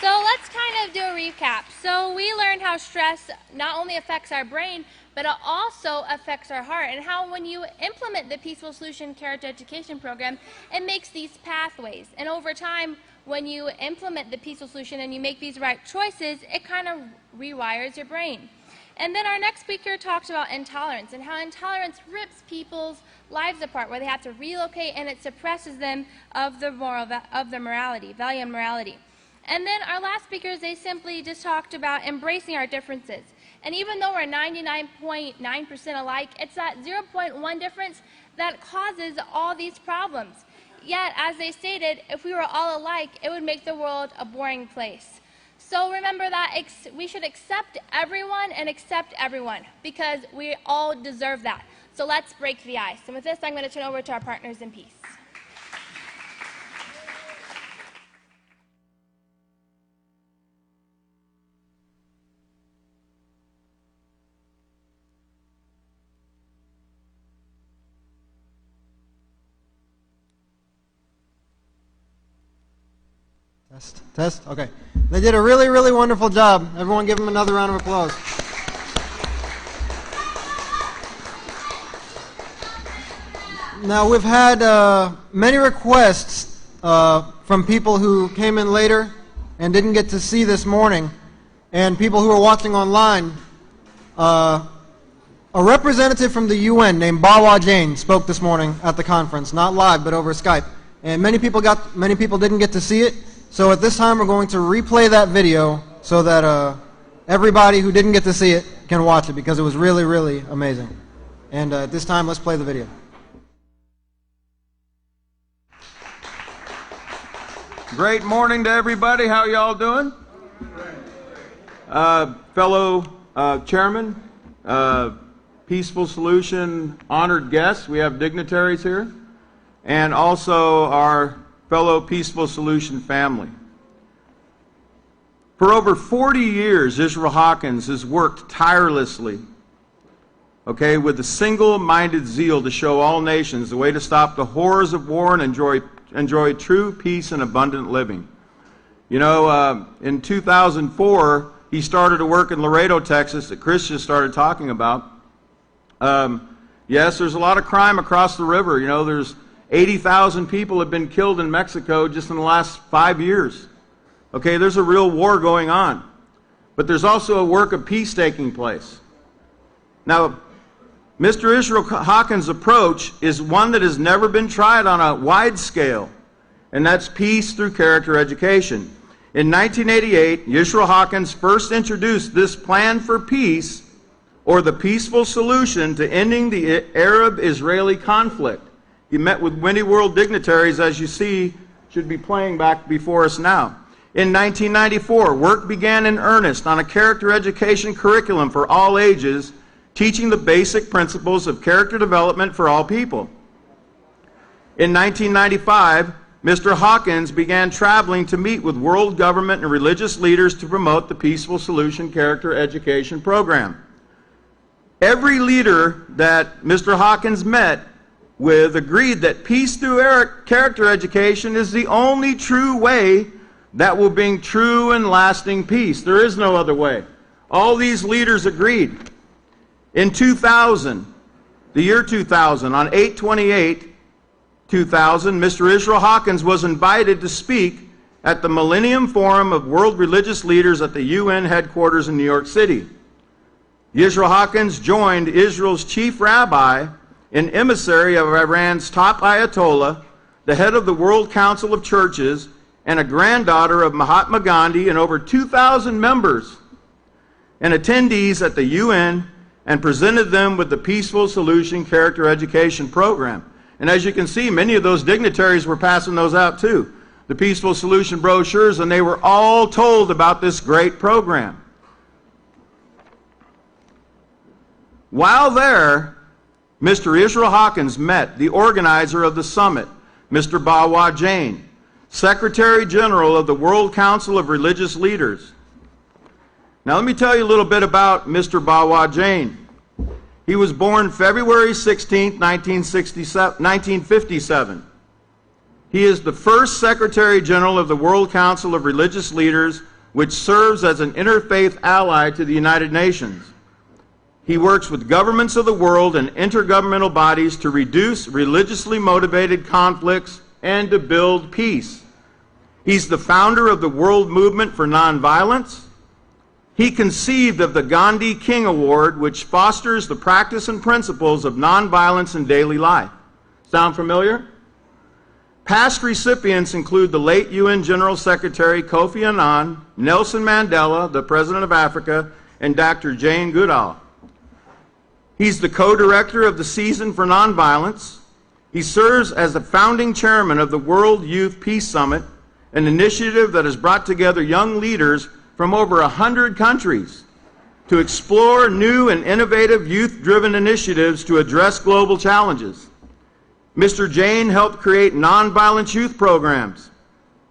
So let's kind of do a recap. So we learned how stress not only affects our brain, but it also affects our heart, and how when you implement the Peaceful Solution Character Education Program, it makes these pathways. And over time, when you implement the Peaceful Solution and you make these right choices, it kind of rewires your brain. And then our next speaker talked about intolerance and how intolerance rips people's lives apart, where they have to relocate, and it suppresses them of their morality, value and morality. And then our last speakers, they simply just talked about embracing our differences. And even though we're 99.9% alike, it's that 0.1 difference that causes all these problems. Yet, as they stated, if we were all alike, it would make the world a boring place. So remember that we should accept everyone and accept everyone, because we all deserve that. So let's break the ice. And with this, I'm going to turn over to our partners in peace. Test. Okay. They did a really, really wonderful job. Everyone give them another round of applause. Now, we've had many requests from people who came in later and didn't get to see this morning, and people who are watching online. A representative from the UN named Bawa Jane spoke this morning at the conference, not live, but over Skype. And many people didn't get to see it. So at this time, we're going to replay that video so that everybody who didn't get to see it can watch it, because it was really, really amazing. And at this time, let's play the video. Great morning to everybody. How y'all doing? Fellow chairman, Peaceful Solution honored guests. We have dignitaries here. And also our fellow Peaceful Solution family. For over 40 years, Yusra Hawkins has worked tirelessly, with a single-minded zeal to show all nations the way to stop the horrors of war and enjoy true peace and abundant living. You know, in 2004, he started to work in Laredo, Texas, that Chris just started talking about. Yes, there's a lot of crime across the river. You know, there's 80,000 people have been killed in Mexico just in the last 5 years. Okay, there's a real war going on. But there's also a work of peace taking place. Now, Mr. Yusra Hawkins' approach is one that has never been tried on a wide scale, and that's peace through character education. In 1988, Yusra Hawkins first introduced this plan for peace, or the peaceful solution to ending the Arab-Israeli conflict. He met with many world dignitaries, as you see, should be playing back before us now. In 1994, work began in earnest on a character education curriculum for all ages, teaching the basic principles of character development for all people. In 1995, Mr. Hawkins began traveling to meet with world government and religious leaders to promote the Peaceful Solution Character Education Program. Every leader that Mr. Hawkins met with agreed that peace through character education is the only true way that will bring true and lasting peace. There is no other way. All these leaders agreed. In 2000, the year 2000, on 8/28/2000, Mr. Israel Hawkins was invited to speak at the Millennium Forum of World Religious Leaders at the UN headquarters in New York City. Israel Hawkins joined Israel's chief rabbi, an emissary of Iran's top Ayatollah, the head of the World Council of Churches, and a granddaughter of Mahatma Gandhi, and over 2,000 members and attendees at the UN, and presented them with the Peaceful Solution Character Education Program. And as you can see, many of those dignitaries were passing those out too, the Peaceful Solution brochures, and they were all told about this great program. While there, Mr. Israel Hawkins met the organizer of the summit, Mr. Bawa Jain, Secretary General of the World Council of Religious Leaders. Now let me tell you a little bit about Mr. Bawa Jain. He was born February 16, 1957. He is the first Secretary General of the World Council of Religious Leaders, which serves as an interfaith ally to the United Nations. He works with governments of the world and intergovernmental bodies to reduce religiously motivated conflicts and to build peace. He's the founder of the World Movement for Nonviolence. He conceived of the Gandhi King Award, which fosters the practice and principles of nonviolence in daily life. Sound familiar? Past recipients include the late UN General Secretary Kofi Annan, Nelson Mandela, the President of Africa, and Dr. Jane Goodall. He's the co-director of the Season for Nonviolence. He serves as the founding chairman of the World Youth Peace Summit, an initiative that has brought together young leaders from over 100 countries to explore new and innovative youth-driven initiatives to address global challenges. Mr. Jain helped create nonviolent youth programs.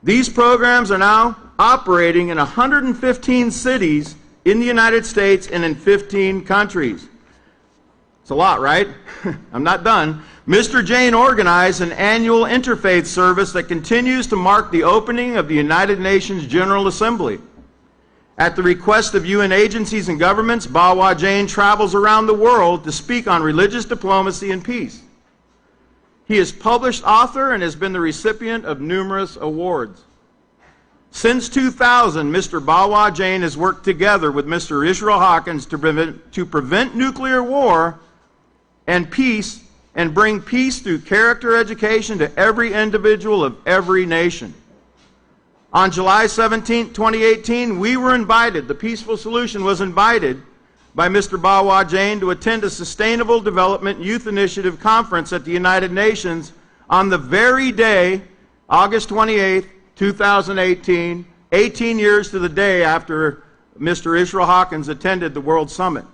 These programs are now operating in 115 cities in the United States and in 15 countries. It's a lot, right? I'm not done. Mr. Jain organized an annual interfaith service that continues to mark the opening of the United Nations General Assembly. At the request of UN agencies and governments, Bawa Jain travels around the world to speak on religious diplomacy and peace. He is published author and has been the recipient of numerous awards. Since 2000, Mr. Bawa Jain has worked together with Mr. Israel Hawkins to prevent nuclear war and peace, and bring peace through character education to every individual of every nation. On July 17, 2018, we were invited, the Peaceful Solution was invited by Mr. Bawa Jain to attend a Sustainable Development Youth Initiative conference at the United Nations on the very day, August 28, 2018, 18 years to the day after Mr. Israel Hawkins attended the World Summit.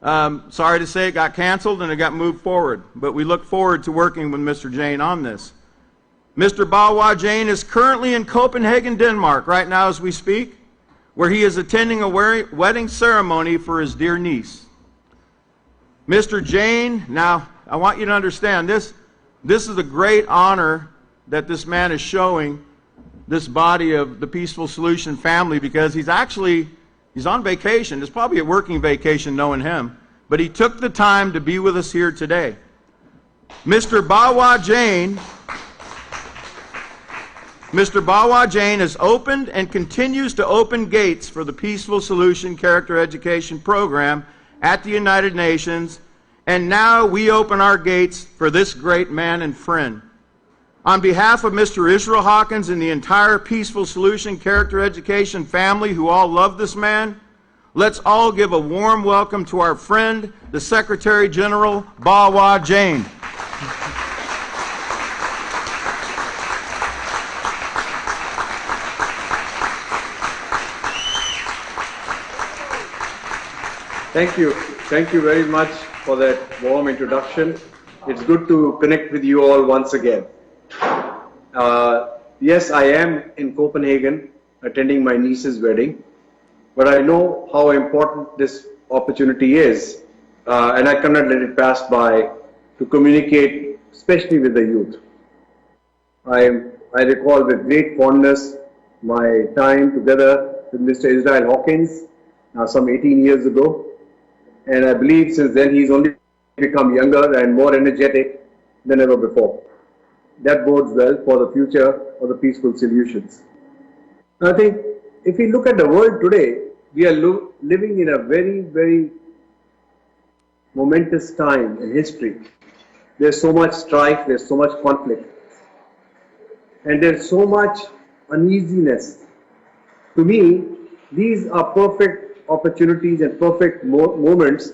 Sorry to say it got canceled and it got moved forward, but we look forward to working with Mr. Jain on this. Mr. Bawa Jain is currently in Copenhagen, Denmark, right now as we speak, where he is attending a wedding ceremony for his dear niece. Mr. Jain, now I want you to understand this is a great honor that this man is showing this body of the Peaceful Solution family, because he's on vacation. It's probably a working vacation knowing him, but he took the time to be with us here today. Mr. Bawa Jain has opened and continues to open gates for the Peaceful Solution Character Education Program at the United Nations, and now we open our gates for this great man and friend. On behalf of Mr. Israel Hawkins and the entire Peaceful Solution Character Education family who all love this man, let's all give a warm welcome to our friend, the Secretary General, Bawa Jain. Thank you. Thank you very much for that warm introduction. It's good to connect with you all once again. Yes, I am in Copenhagen attending my niece's wedding, but I know how important this opportunity is, and I cannot let it pass by to communicate, especially with the youth. I recall with great fondness my time together with Mr. Israel Hawkins some 18 years ago. And I believe since then he's only become younger and more energetic than ever before. That bodes well for the future of the peaceful solutions. I think if we look at the world today, we are living in a very, very momentous time in history. There's so much strife, there's so much conflict, and there's so much uneasiness. To me, these are perfect opportunities and perfect moments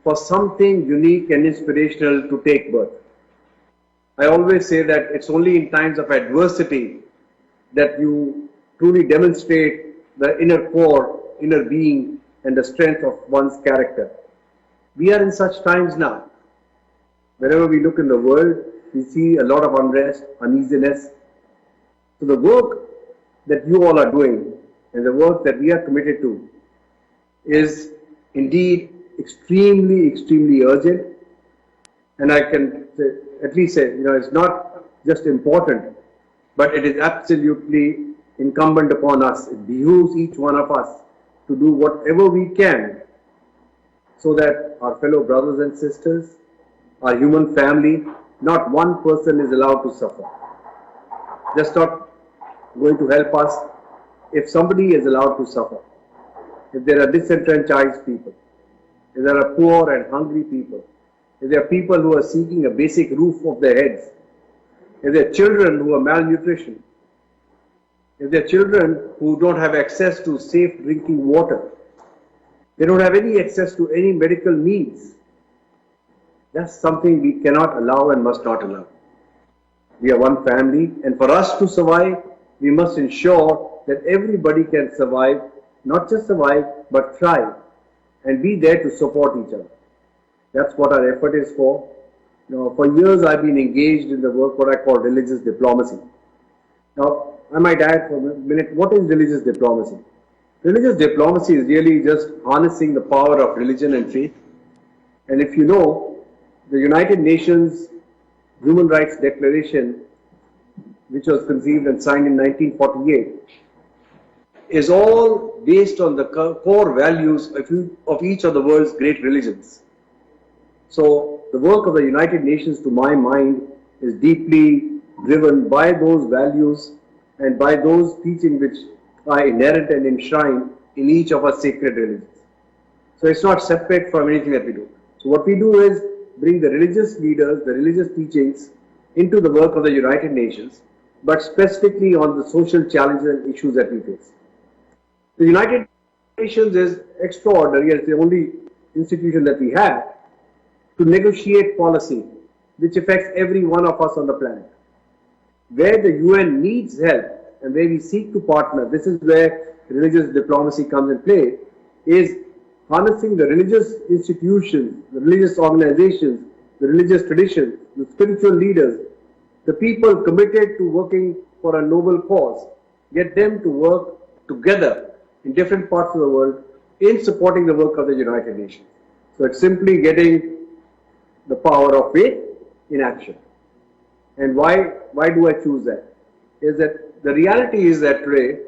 for something unique and inspirational to take birth. I always say that it's only in times of adversity that you truly demonstrate the inner core, inner being, and the strength of one's character. We are in such times now. Wherever we look in the world, we see a lot of unrest, uneasiness. So the work that you all are doing and the work that we are committed to is indeed extremely, extremely urgent. And I can at least say, it's not just important, but it is absolutely incumbent upon us. It behooves each one of us to do whatever we can so that our fellow brothers and sisters, our human family, not one person is allowed to suffer. Just not going to help us if somebody is allowed to suffer. If there are disenfranchised people, if there are poor and hungry people, if there are people who are seeking a basic roof over their heads, if there are children who are malnutrition, if there are children who don't have access to safe drinking water, they don't have any access to any medical needs, that's something we cannot allow and must not allow. We are one family, and for us to survive, we must ensure that everybody can survive, not just survive, but thrive, and be there to support each other. That's what our effort is for. For years I've been engaged in the work, what I call religious diplomacy. Now, I might add for a minute, what is religious diplomacy? Religious diplomacy is really just harnessing the power of religion and faith. And if you know, the United Nations Human Rights Declaration, which was conceived and signed in 1948, is all based on the core values of each of the world's great religions. So the work of the United Nations, to my mind, is deeply driven by those values and by those teachings which are inherent and enshrined in each of our sacred religions. So it's not separate from anything that we do. So what we do is bring the religious leaders, the religious teachings into the work of the United Nations, but specifically on the social challenges and issues that we face. The United Nations is extraordinary. It's the only institution that we have to negotiate policy which affects every one of us on the planet. Where the UN needs help and where we seek to partner, this is where religious diplomacy comes in play, is harnessing the religious institutions, the religious organizations, the religious traditions, the spiritual leaders, the people committed to working for a noble cause, get them to work together in different parts of the world in supporting the work of the United Nations. So it's simply getting the power of faith in action. And why do I choose that? Is that the reality is that today,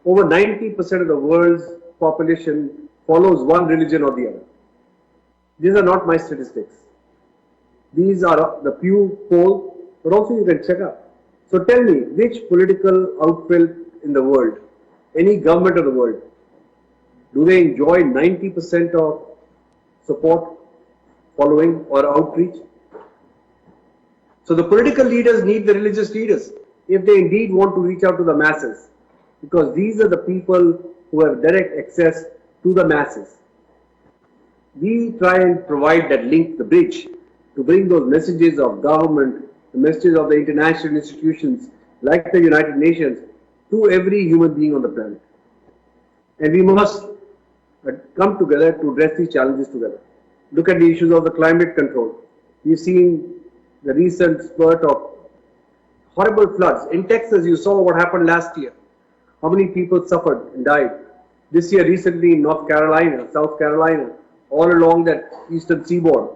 over 90% of the world's population follows one religion or the other. These are not my statistics. These are the Pew poll, but also you can check out. So tell me, which political outfit in the world, any government of the world, do they enjoy 90% of support, following, or outreach? So the political leaders need the religious leaders if they indeed want to reach out to the masses, because these are the people who have direct access to the masses. We try and provide that link, the bridge, to bring those messages of government, the messages of the international institutions like the United Nations to every human being on the planet. And we must come together to address these challenges together. Look at the issues of the climate control. We've seen the recent spurt of horrible floods. In Texas, you saw what happened last year. How many people suffered and died. This year, recently in North Carolina, South Carolina, all along that eastern seaboard.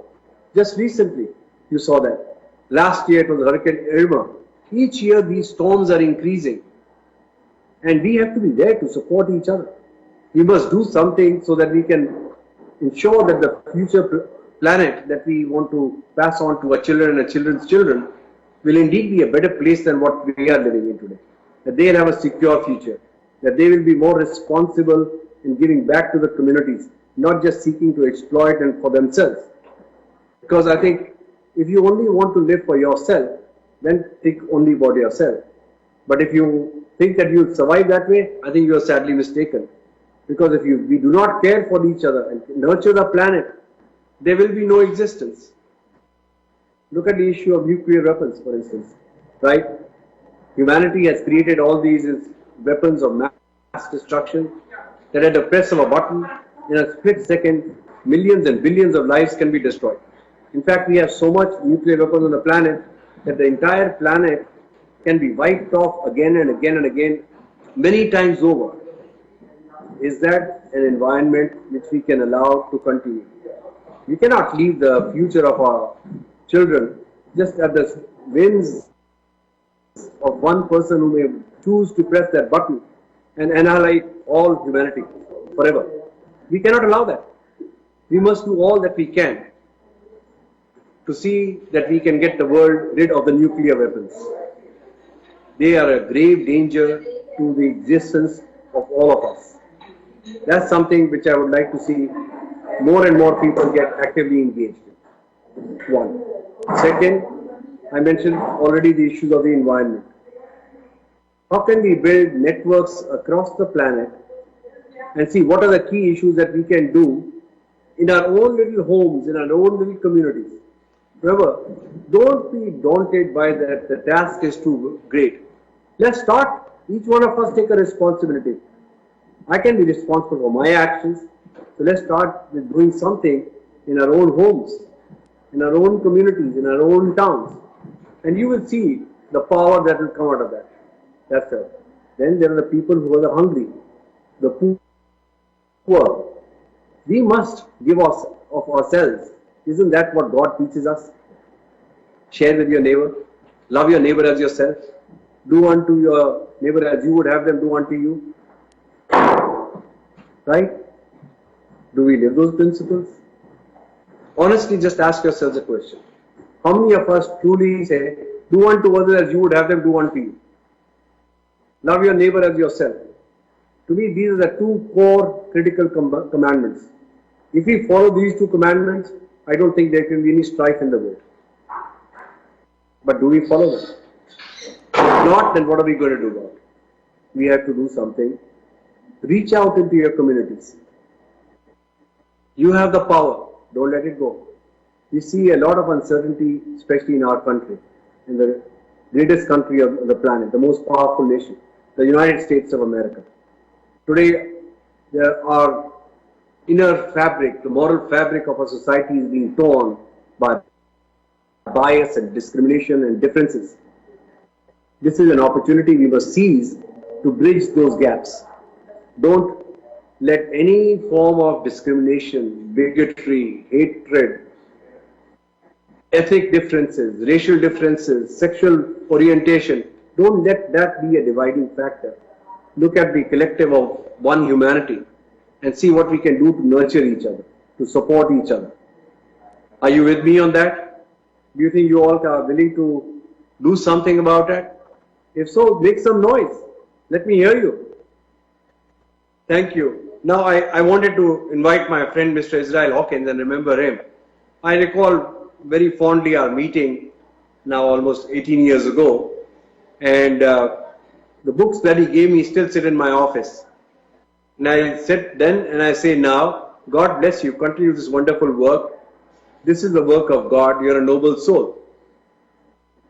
Just recently, you saw that. Last year, it was Hurricane Irma. Each year, these storms are increasing. And we have to be there to support each other. We must do something so that we can ensure that the future planet that we want to pass on to our children and our children's children will indeed be a better place than what we are living in today. That they will have a secure future. That they will be more responsible in giving back to the communities, not just seeking to exploit and for themselves. Because I think if you only want to live for yourself, then think only about yourself. But if you think that you'll survive that way, I think you are sadly mistaken. Because if we do not care for each other and nurture the planet, there will be no existence. Look at the issue of nuclear weapons, for instance, right? Humanity has created all these weapons of mass destruction that at the press of a button, in a split second, millions and billions of lives can be destroyed. In fact, we have so much nuclear weapons on the planet that the entire planet can be wiped off again and again and again, many times over. Is that an environment which we can allow to continue? We cannot leave the future of our children just at the whims of one person who may choose to press that button and annihilate all humanity forever. We cannot allow that. We must do all that we can to see that we can get the world rid of the nuclear weapons. They are a grave danger to the existence of all of us. That's something which I would like to see more and more people get actively engaged in. One. Second, I mentioned already the issues of the environment. How can we build networks across the planet and see what are the key issues that we can do in our own little homes, in our own little communities? Remember, don't be daunted by that the task is too great. Let's start, each one of us take a responsibility. I can be responsible for my actions, so let's start with doing something in our own homes, in our own communities, in our own towns. And you will see the power that will come out of that. That's it. Then there are the people who are the hungry, the poor. We must give us of ourselves. Isn't that what God teaches us? Share with your neighbor. Love your neighbor as yourself. Do unto your neighbor as you would have them do unto you. Right? Do we live those principles? Honestly, just ask yourselves a question. How many of us truly say, do unto others as you would have them do unto you? Love your neighbor as yourself. To me, these are the two core critical commandments. If we follow these two commandments, I don't think there can be any strife in the world. But do we follow them? If not, then what are we going to do about it? We have to do something. Reach out into your communities. You have the power. Don't let it go. We see a lot of uncertainty, especially in our country, in the greatest country of the planet, the most powerful nation, the United States of America. Today, there are inner fabric, the moral fabric of our society is being torn by bias and discrimination and differences. This is an opportunity we must seize to bridge those gaps. Don't let any form of discrimination, bigotry, hatred, ethnic differences, racial differences, sexual orientation, don't let that be a dividing factor. Look at the collective of one humanity and see what we can do to nurture each other, to support each other. Are you with me on that? Do you think you all are willing to do something about that? If so, make some noise. Let me hear you. Thank you. Now I wanted to invite my friend Mr. Israel Hawkins and remember him. I recall very fondly our meeting now almost 18 years ago, and the books that he gave me still sit in my office. And I said then and I say now, God bless you, continue this wonderful work. This is the work of God, you are a noble soul.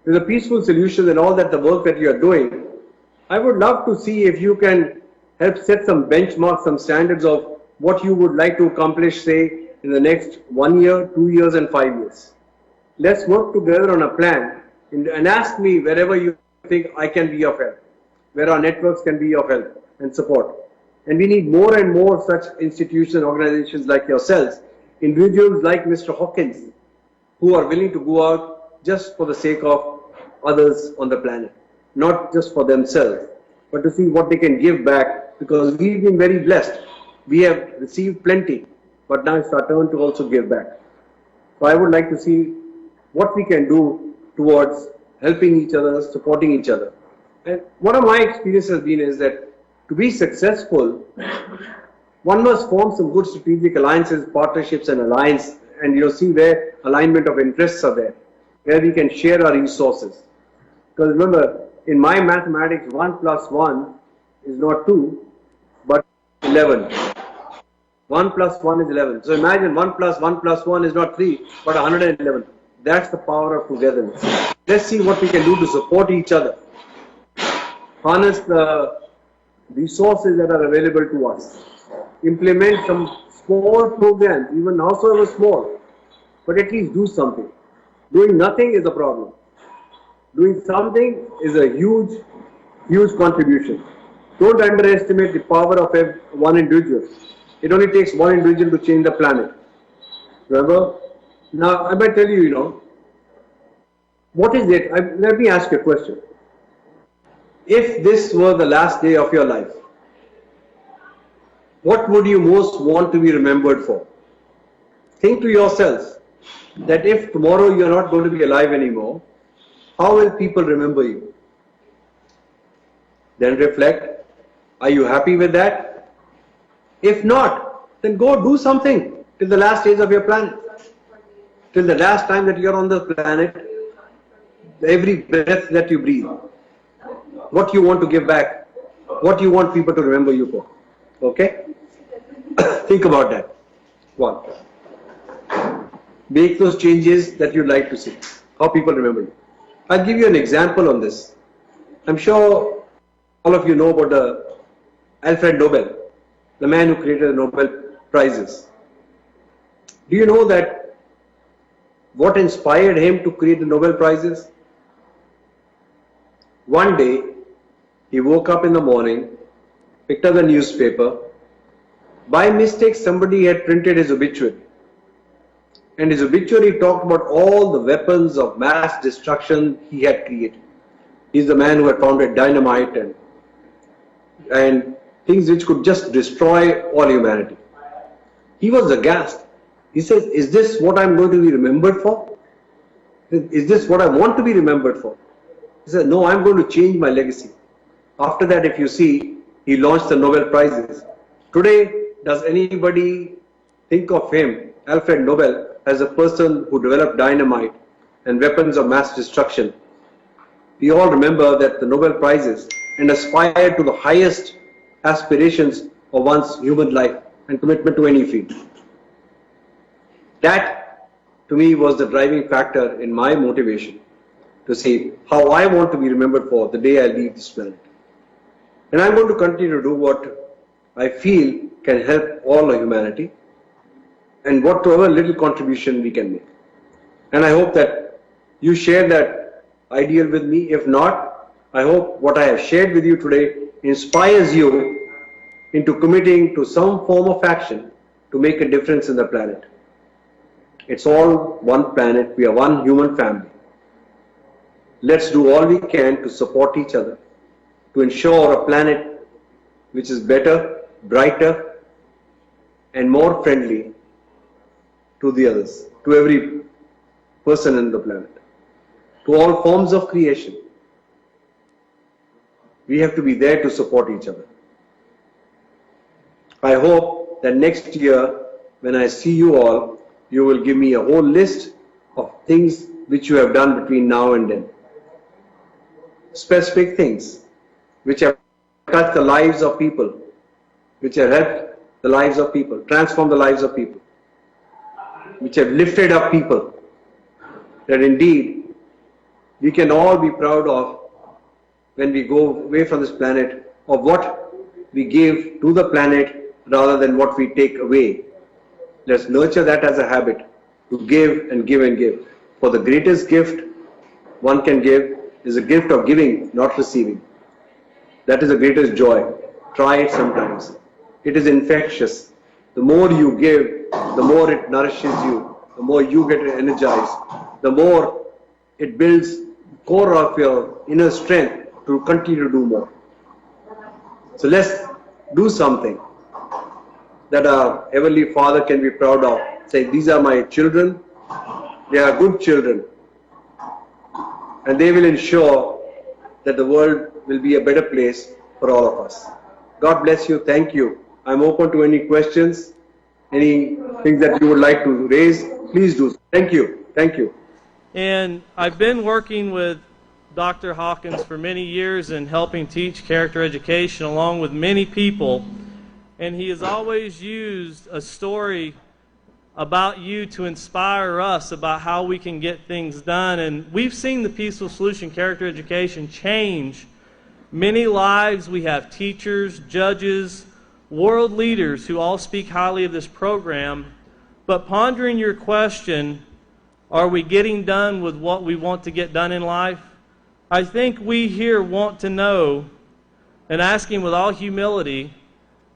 With a peaceful solution and all that the work that you are doing, I would love to see if you can help set some benchmarks, some standards of what you would like to accomplish, say, in the next 1 year, 2 years, and 5 years. Let's work together on a plan and ask me wherever you think I can be of help, where our networks can be of help and support. And we need more and more such institutions, organizations like yourselves, individuals like Mr. Hawkins, who are willing to go out just for the sake of others on the planet, not just for themselves, but to see what they can give back, because we've been very blessed. We have received plenty, but now it's our turn to also give back. So I would like to see what we can do towards helping each other, supporting each other. And one of my experience has been is that to be successful, one must form some good strategic alliances, partnerships and alliance, and you'll see where alignment of interests are there, where we can share our resources. Because remember, in my mathematics, 1 plus 1 is not 2, but 11. 1 plus 1 is 11. So imagine 1 plus 1 plus 1 is not 3, but 111. That's the power of togetherness. Let's see what we can do to support each other. Harness the resources that are available to us. Implement some small programs, even howsoever small, but at least do something. Doing nothing is a problem. Doing something is a huge, huge contribution. Don't underestimate the power of one individual. It only takes one individual to change the planet. Remember? Now, I might tell you, what is it? Let me ask you a question. If this were the last day of your life, what would you most want to be remembered for? Think to yourselves that if tomorrow you're not going to be alive anymore, how will people remember you? Then reflect. Are you happy with that? If not, then go do something till the last days of your planet. Till the last time that you're on the planet, every breath that you breathe. What you want to give back. What you want people to remember you for. Okay? Think about that. One. Make those changes that you'd like to see. How people remember you. I'll give you an example on this. I'm sure all of you know about Alfred Nobel, the man who created the Nobel Prizes. Do you know that what inspired him to create the Nobel Prizes? One day, he woke up in the morning, picked up the newspaper. By mistake, somebody had printed his obituary. And his obituary talked about all the weapons of mass destruction he had created. He's the man who had founded dynamite and things which could just destroy all humanity. He was aghast. He says, is this what I'm going to be remembered for? Is this what I want to be remembered for? He said, no, I'm going to change my legacy. After that, if you see, he launched the Nobel Prizes. Today, does anybody think of him, Alfred Nobel, as a person who developed dynamite and weapons of mass destruction? We all remember that the Nobel Prizes and aspire to the highest aspirations of one's human life and commitment to any field. That, to me, was the driving factor in my motivation to see how I want to be remembered for the day I leave this planet. And I'm going to continue to do what I feel can help all of humanity and whatever little contribution we can make. And I hope that you share that ideal with me. If not, I hope what I have shared with you today inspires you into committing to some form of action to make a difference in the planet. It's all one planet. We are one human family. Let's do all we can to support each other, to ensure a planet which is better, brighter, and more friendly to the others, to every person in the planet, to all forms of creation. We have to be there to support each other. I hope that next year, when I see you all, you will give me a whole list of things which you have done between now and then. Specific things which have touched the lives of people, which have helped the lives of people, transformed the lives of people, which have lifted up people, that indeed we can all be proud of when we go away from this planet, of what we gave to the planet rather than what we take away. Let's nurture that as a habit, to give and give and give. For the greatest gift one can give is a gift of giving, not receiving. That is the greatest joy. Try it sometimes. It is infectious. The more you give, the more it nourishes you, the more you get energized, the more it builds core of your inner strength to continue to do more. So let's do something that our Heavenly Father can be proud of. Say, these are my children, they are good children, and they will ensure that the world will be a better place for all of us. God bless you. Thank you. I'm open to any questions, any things that you would like to raise. Please do. Thank you. Thank you. And I've been working with Dr. Hawkins for many years and helping teach character education along with many people. And he has always used a story about you to inspire us about how we can get things done. And we've seen the Peaceful Solution Character Education change many lives. We have teachers, judges, world leaders who all speak highly of this program. But pondering your question, are we getting done with what we want to get done in life? I think we here want to know, and asking with all humility,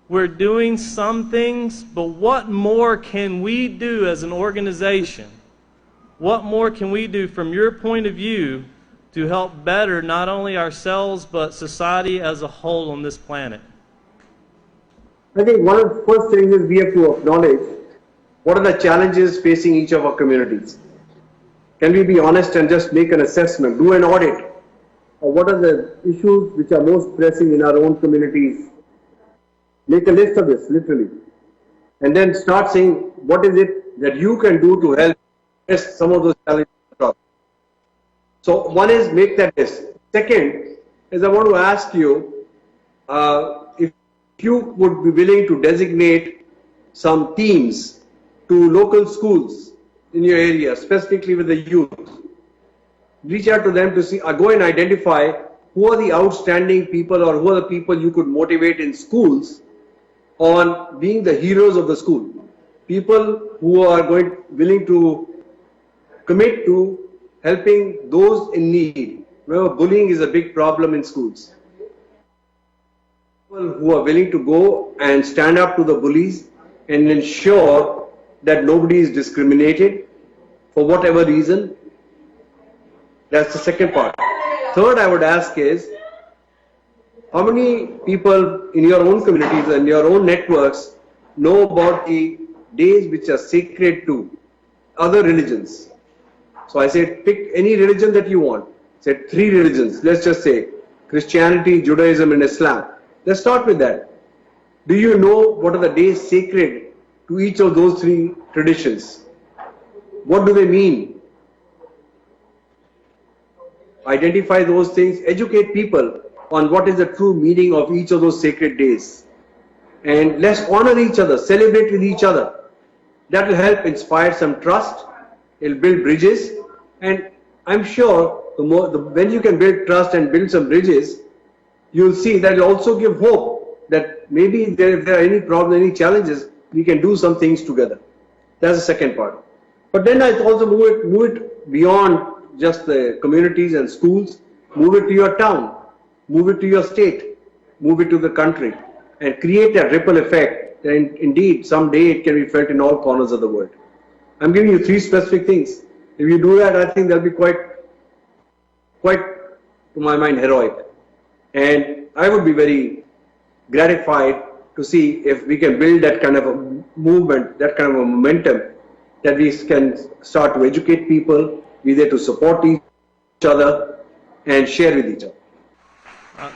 we're doing some things, but what more can we do as an organization? What more can we do from your point of view to help better not only ourselves but society as a whole on this planet? I think one of the first things is we have to acknowledge what are the challenges facing each of our communities. Can we be honest and just make an assessment, do an audit of what are the issues which are most pressing in our own communities? Make a list of this, literally. And then start saying, what is it that you can do to help address some of those challenges? So one is make that list. Second is I want to ask you if you would be willing to designate some teams to local schools in your area, specifically with the youth. Reach out to them to see, go and identify who are the outstanding people or who are the people you could motivate in schools on being the heroes of the school. People who are willing to commit to helping those in need. Remember, bullying is a big problem in schools. People who are willing to go and stand up to the bullies and ensure that nobody is discriminated for whatever reason. That's the second part. Third, I would ask is, how many people in your own communities and your own networks know about the days which are sacred to other religions? So I said, pick any religion that you want. Said 3 religions. Let's just say Christianity, Judaism, and Islam. Let's start with that. Do you know what are the days sacred to each of those 3 traditions? What do they mean? Identify those things, educate people on what is the true meaning of each of those sacred days. And let's honor each other, celebrate with each other. That will help inspire some trust, it will build bridges, and I'm sure when you can build trust and build some bridges, you'll see that it will also give hope that maybe if there are any problems, any challenges, we can do some things together. That's the second part. But then I also move it beyond just the communities and schools, move it to your town, move it to your state, move it to the country, and create a ripple effect. And indeed, someday it can be felt in all corners of the world. I'm giving you 3 specific things. If you do that, I think that'll be quite, to my mind, heroic. And I would be very gratified to see if we can build that kind of a movement, that kind of a momentum, that we can start to educate people, be there to support each other, and share with each other.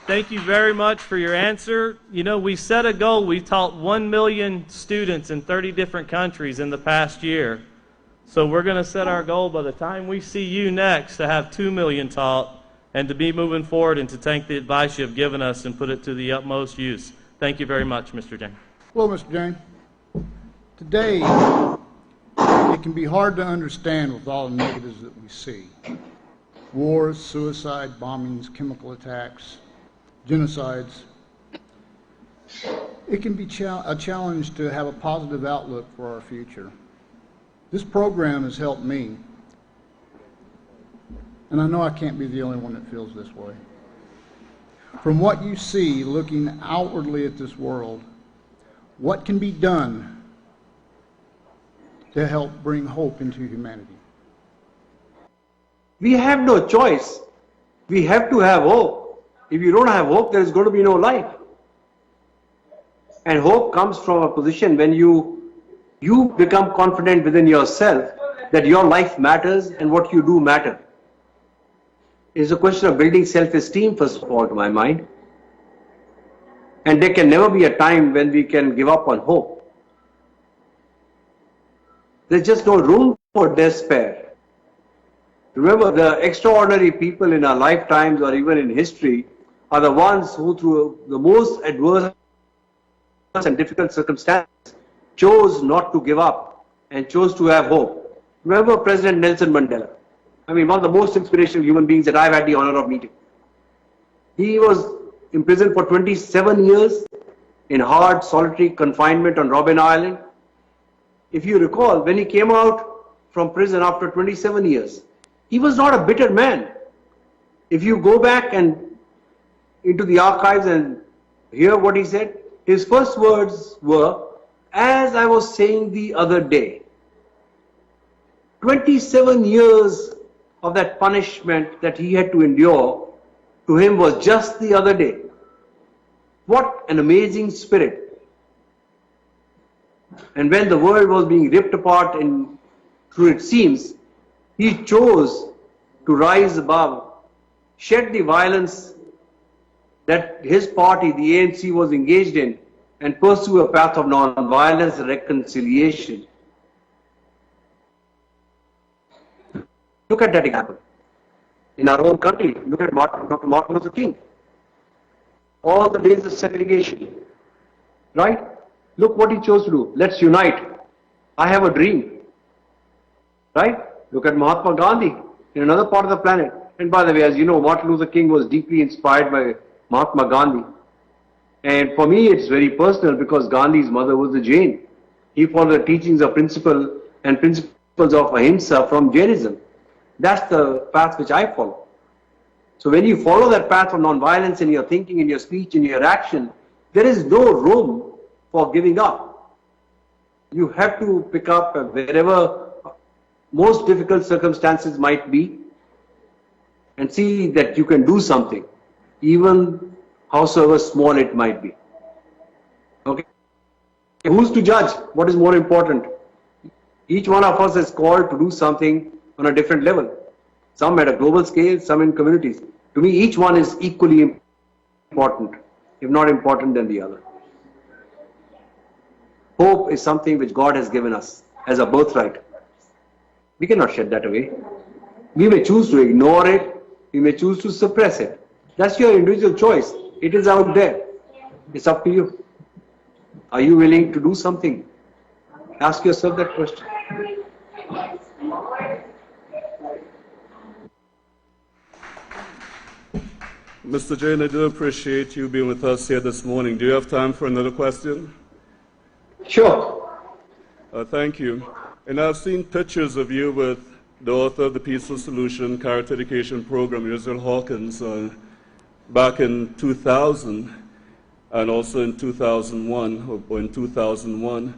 Thank you very much for your answer. You know, we set a goal. We taught 1 million students in 30 different countries in the past year. So we're going to set our goal by the time we see you next to have 2 million taught and to be moving forward and to take the advice you have given us and put it to the utmost use. Thank you very much, Mr. Jain. Hello, Mr. Jain. Today, it can be hard to understand with all the negatives that we see. Wars, suicide, bombings, chemical attacks, genocides. It can be a challenge to have a positive outlook for our future. This program has helped me, and I know I can't be the only one that feels this way. From what you see looking outwardly at this world, what can be done to help bring hope into humanity? We have no choice. We have to have hope. If you don't have hope, there is going to be no life. And hope comes from a position when you become confident within yourself that your life matters and what you do matter. It's a question of building self-esteem, first of all, to my mind. And there can never be a time when we can give up on hope. There's just no room for despair. Remember, the extraordinary people in our lifetimes or even in history are the ones who, through the most adverse and difficult circumstances, chose not to give up and chose to have hope. Remember President Nelson Mandela. I mean, one of the most inspirational human beings that I've had the honor of meeting. He was imprisoned for 27 years in hard, solitary confinement on Robben Island. If you recall, when he came out from prison after 27 years, he was not a bitter man. If you go back and into the archives and hear what he said, his first words were, "As I was saying the other day." 27 years of that punishment that he had to endure, to him was just the other day. What an amazing spirit. And when the world was being ripped apart through its seams, he chose to rise above, shed the violence that his party, the ANC, was engaged in, and pursue a path of non-violence and reconciliation. Look at that example. In our own country, look at Dr. Martin Luther King. All the days of segregation, right? Look what he chose to do. Let's unite. I have a dream, right? Look at Mahatma Gandhi in another part of the planet. And by the way, as you know, Martin Luther King was deeply inspired by Mahatma Gandhi. And for me, it's very personal because Gandhi's mother was a Jain. He followed the teachings of principles of ahimsa from Jainism. That's the path which I follow. So when you follow that path of non-violence in your thinking, in your speech, in your action, there is no room for giving up. You have to pick up wherever most difficult circumstances might be and see that you can do something, even howsoever small it might be. Okay? Who's to judge what is more important? Each one of us is called to do something on a different level. Some at a global scale, some in communities. To me, each one is equally important, if not important than the other. Hope is something which God has given us as a birthright. We cannot shed that away. We may choose to ignore it. We may choose to suppress it. That's your individual choice. It is out there. It's up to you. Are you willing to do something? Ask yourself that question. Mr. Jain, I do appreciate you being with us here this morning. Do you have time for another question? Sure. Thank you. And I've seen pictures of you with the author of the Peaceful Solution Character Education Program, Israel Hawkins, back in 2000 and also in 2001, or in 2001.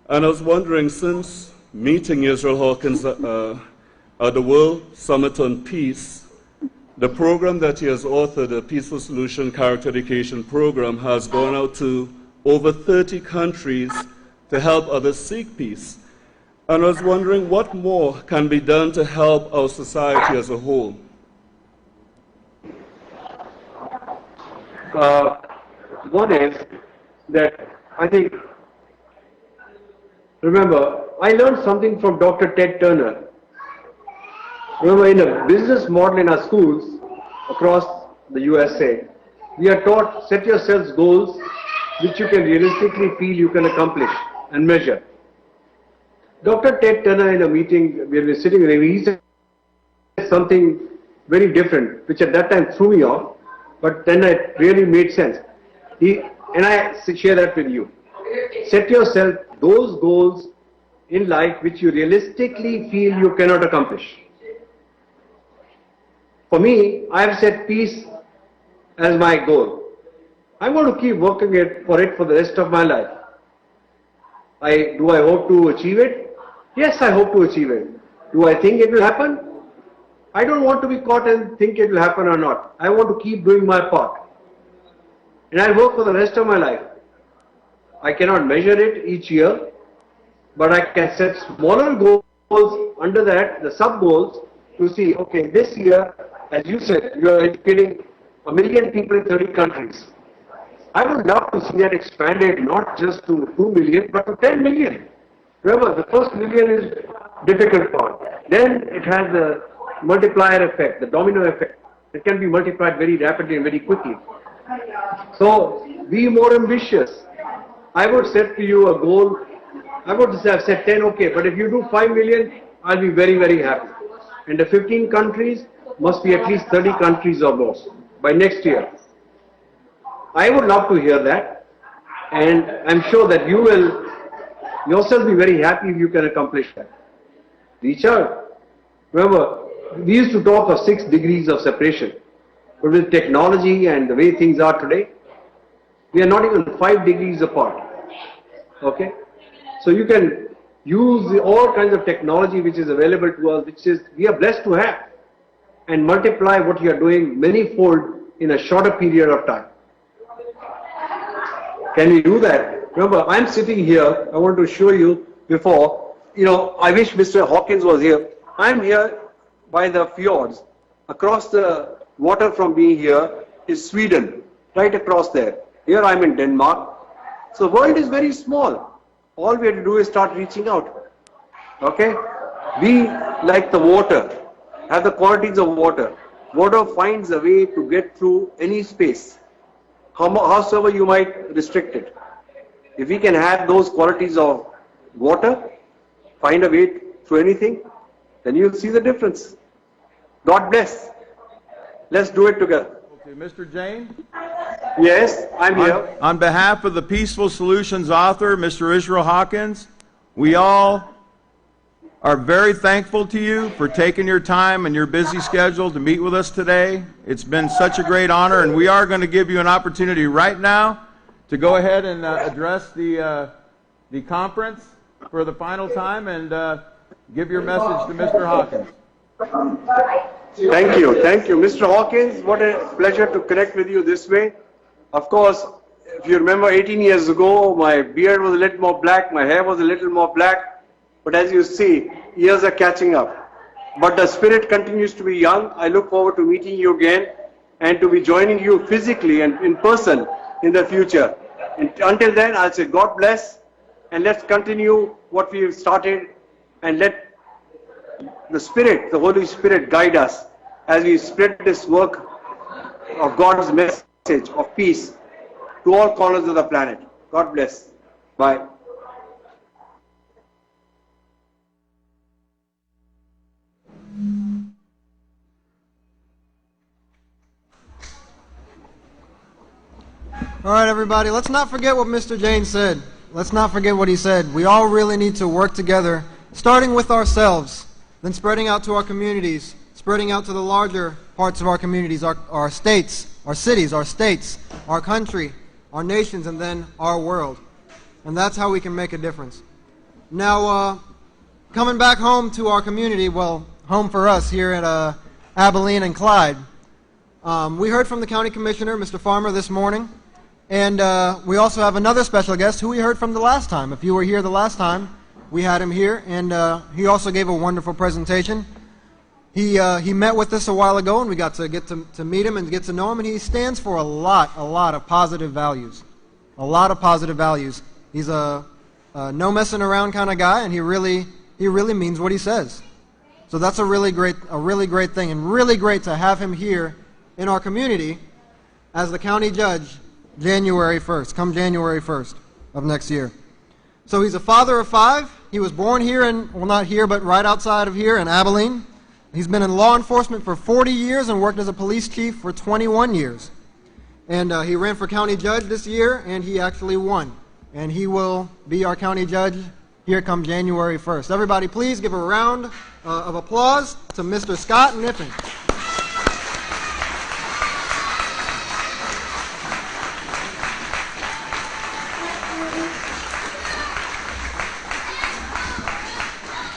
And I was wondering, since meeting Israel Hawkins at the World Summit on Peace, the program that he has authored, the Peaceful Solution Character Education Program, has gone out to over 30 countries to help others seek peace. And I was wondering what more can be done to help our society as a whole. One is that I think, remember, I learned something from Dr. Ted Turner. Remember, in a business model in our schools across the USA, we are taught, set yourselves goals which you can realistically feel you can accomplish and measure. Dr. Ted Turner, in a meeting, we were sitting with him, he said something very different, which at that time threw me off, but then it really made sense. And I share that with you. Set yourself those goals in life which you realistically feel you cannot accomplish. For me, I have set peace as my goal. I'm going to keep working for it for the rest of my life. Do I hope to achieve it? Yes, I hope to achieve it. Do I think it will happen? I don't want to be caught and think it will happen or not. I want to keep doing my part. And I'll work for the rest of my life. I cannot measure it each year, but I can set smaller goals under that, the sub-goals, to see, okay, this year, as you said, you are educating 1 million people in 30 countries. I would love to see that expanded not just to 2 million, but to 10 million. Remember, the first million is difficult part. Then it has the multiplier effect, the domino effect. It can be multiplied very rapidly and very quickly. So, be more ambitious. I would set to you a goal. I would have said 10, okay, but if you do 5 million, I'll be very, very happy. And the 15 countries must be at least 30 countries or more by next year. I would love to hear that, and I'm sure that you will yourself be very happy if you can accomplish that. Reach out. Remember, we used to talk of 6 degrees of separation, but with technology and the way things are today, we are not even 5 degrees apart. Okay? So you can use all kinds of technology which is available to us, which is we are blessed to have, and multiply what you are doing many-fold in a shorter period of time. Can we do that? Remember, I'm sitting here, I want to show you before, I wish Mr. Hawkins was here. I'm here by the fjords. Across the water from me here is Sweden, right across there. Here I'm in Denmark. So the world is very small. All we have to do is start reaching out. Okay? Be like the water. Have the qualities of water. Water finds a way to get through any space, howsoever you might restrict it. If we can have those qualities of water, find a way through anything, then you'll see the difference. God bless. Let's do it together. Okay, Mr. Jain? Yes, I'm here. On behalf of the Peaceful Solutions author, Mr. Israel Hawkins, we all are very thankful to you for taking your time and your busy schedule to meet with us today. It's been such a great honor, and we are going to give you an opportunity right now to go ahead and address the conference for the final time and give your message to Mr. Hawkins. Thank you. Thank you. Mr. Hawkins, what a pleasure to connect with you this way. Of course, if you remember 18 years ago, my beard was a little more black, my hair was a little more black. But as you see, years are catching up. But the spirit continues to be young. I look forward to meeting you again and to be joining you physically and in person in the future. And until then, I'll say God bless, and let's continue what we've started, and let the Spirit, the Holy Spirit, guide us as we spread this work of God's message of peace to all corners of the planet. God bless. Bye. All right, everybody, let's not forget what Mr. Jain said. Let's not forget what he said. We all really need to work together, starting with ourselves, then spreading out to our communities, spreading out to the larger parts of our communities, our states, our cities, our states, our country, our nations, and then our world. And that's how we can make a difference. Now, coming back home to our community, well, home for us here at Abilene and Clyde, we heard from the County Commissioner, Mr. Farmer, this morning. And we also have another special guest who we heard from the last time. If you were here the last time, we had him here, and he also gave a wonderful presentation. He met with us a while ago, and we got to get to meet him and get to know him, and he stands for a lot of positive values. A lot of positive values. He's a no messing around kind of guy, and he really means what he says. So that's a really great thing, and really great to have him here in our community as the county judge January 1st, come January 1st of next year. So he's a father of 5. He was born here well, not here, but right outside of here in Abilene. He's been in law enforcement for 40 years and worked as a police chief for 21 years. And he ran for county judge this year, and he actually won. And he will be our county judge here come January 1st. Everybody, please give a round of applause to Mr. Scott Niffen.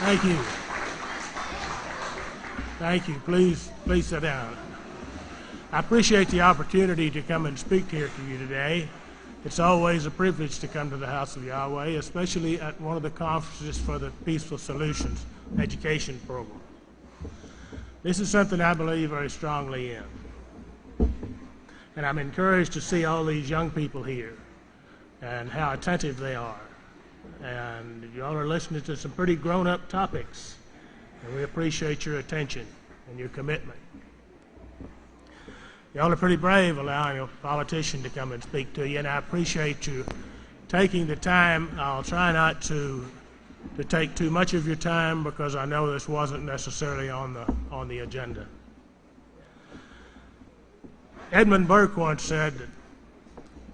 Thank you. Thank you. Please sit down. I appreciate the opportunity to come and speak here to you today. It's always a privilege to come to the House of Yahweh, especially at one of the conferences for the Peaceful Solutions Education Program. This is something I believe very strongly in. And I'm encouraged to see all these young people here and how attentive they are. And you all are listening to some pretty grown-up topics. And we appreciate your attention and your commitment. Y'all are pretty brave allowing a politician to come and speak to you, and I appreciate you taking the time. I'll try not to take too much of your time because I know this wasn't necessarily on the agenda. Edmund Burke once said that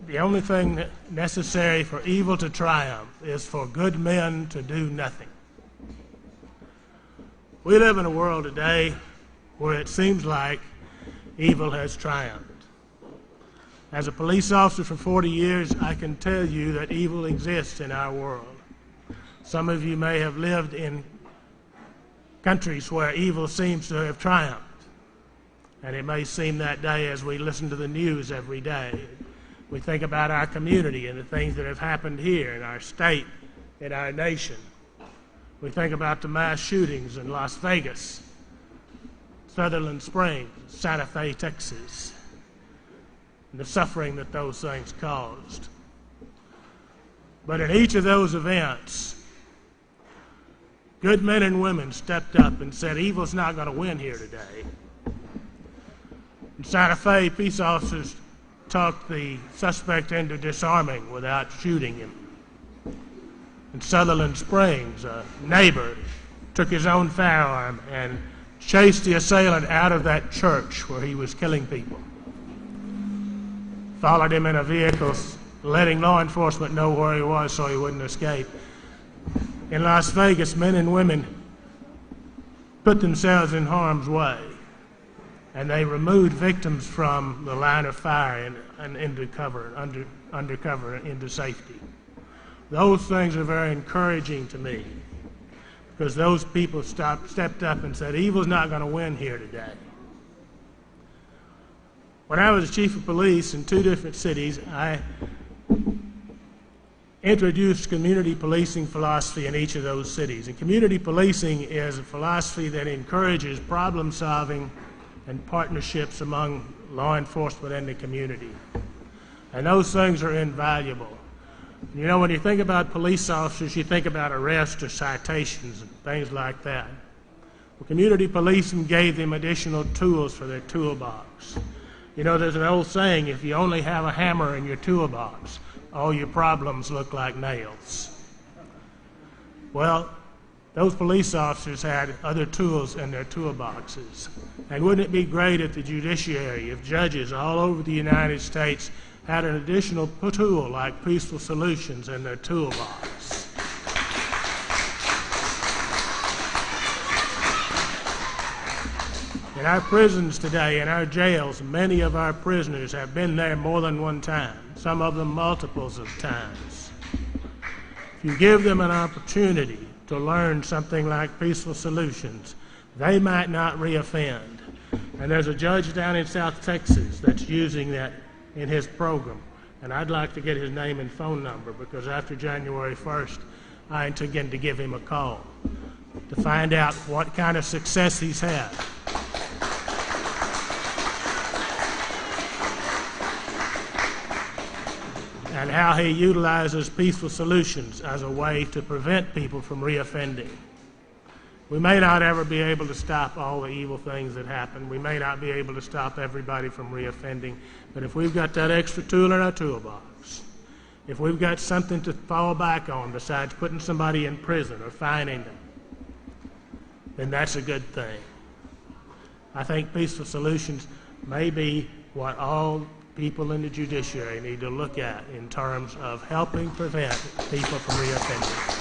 the only thing necessary for evil to triumph is for good men to do nothing. We live in a world today where it seems like evil has triumphed. As a police officer for 40 years, I can tell you that evil exists in our world. Some of you may have lived in countries where evil seems to have triumphed. And it may seem that day as we listen to the news every day. We think about our community and the things that have happened here in our state, in our nation. We think about the mass shootings in Las Vegas, Sutherland Springs, Santa Fe, Texas, and the suffering that those things caused. But in each of those events, good men and women stepped up and said, evil's not going to win here today. In Santa Fe, peace officers talked the suspect into disarming without shooting him. In Sutherland Springs, a neighbor took his own firearm and chased the assailant out of that church where he was killing people. Followed him in a vehicle, letting law enforcement know where he was so he wouldn't escape. In Las Vegas, men and women put themselves in harm's way, and they removed victims from the line of fire and into cover, undercover, into safety. Those things are very encouraging to me, because those people stepped up and said, evil's not going to win here today. When I was chief of police in 2 different cities, I introduced community policing philosophy in each of those cities. And community policing is a philosophy that encourages problem solving and partnerships among law enforcement and the community. And those things are invaluable. You know, when you think about police officers, you think about arrests or citations and things like that. Well, community policing gave them additional tools for their toolbox. You know, there's an old saying, if you only have a hammer in your toolbox, all your problems look like nails. Well, those police officers had other tools in their toolboxes. And wouldn't it be great if the judiciary, if judges all over the United States had an additional tool like Peaceful Solutions in their toolbox? In our prisons today, in our jails, many of our prisoners have been there more than one time, some of them multiples of times. If you give them an opportunity to learn something like Peaceful Solutions, they might not reoffend. And there's a judge down in South Texas that's using that in his program. And I'd like to get his name and phone number, because after January 1st, I intend to give him a call to find out what kind of success he's had. And how he utilizes Peaceful Solutions as a way to prevent people from reoffending. We may not ever be able to stop all the evil things that happen. We may not be able to stop everybody from reoffending. But if we've got that extra tool in our toolbox, if we've got something to fall back on besides putting somebody in prison or fining them, then that's a good thing. I think Peaceful Solutions may be what all people in the judiciary need to look at in terms of helping prevent people from reoffending.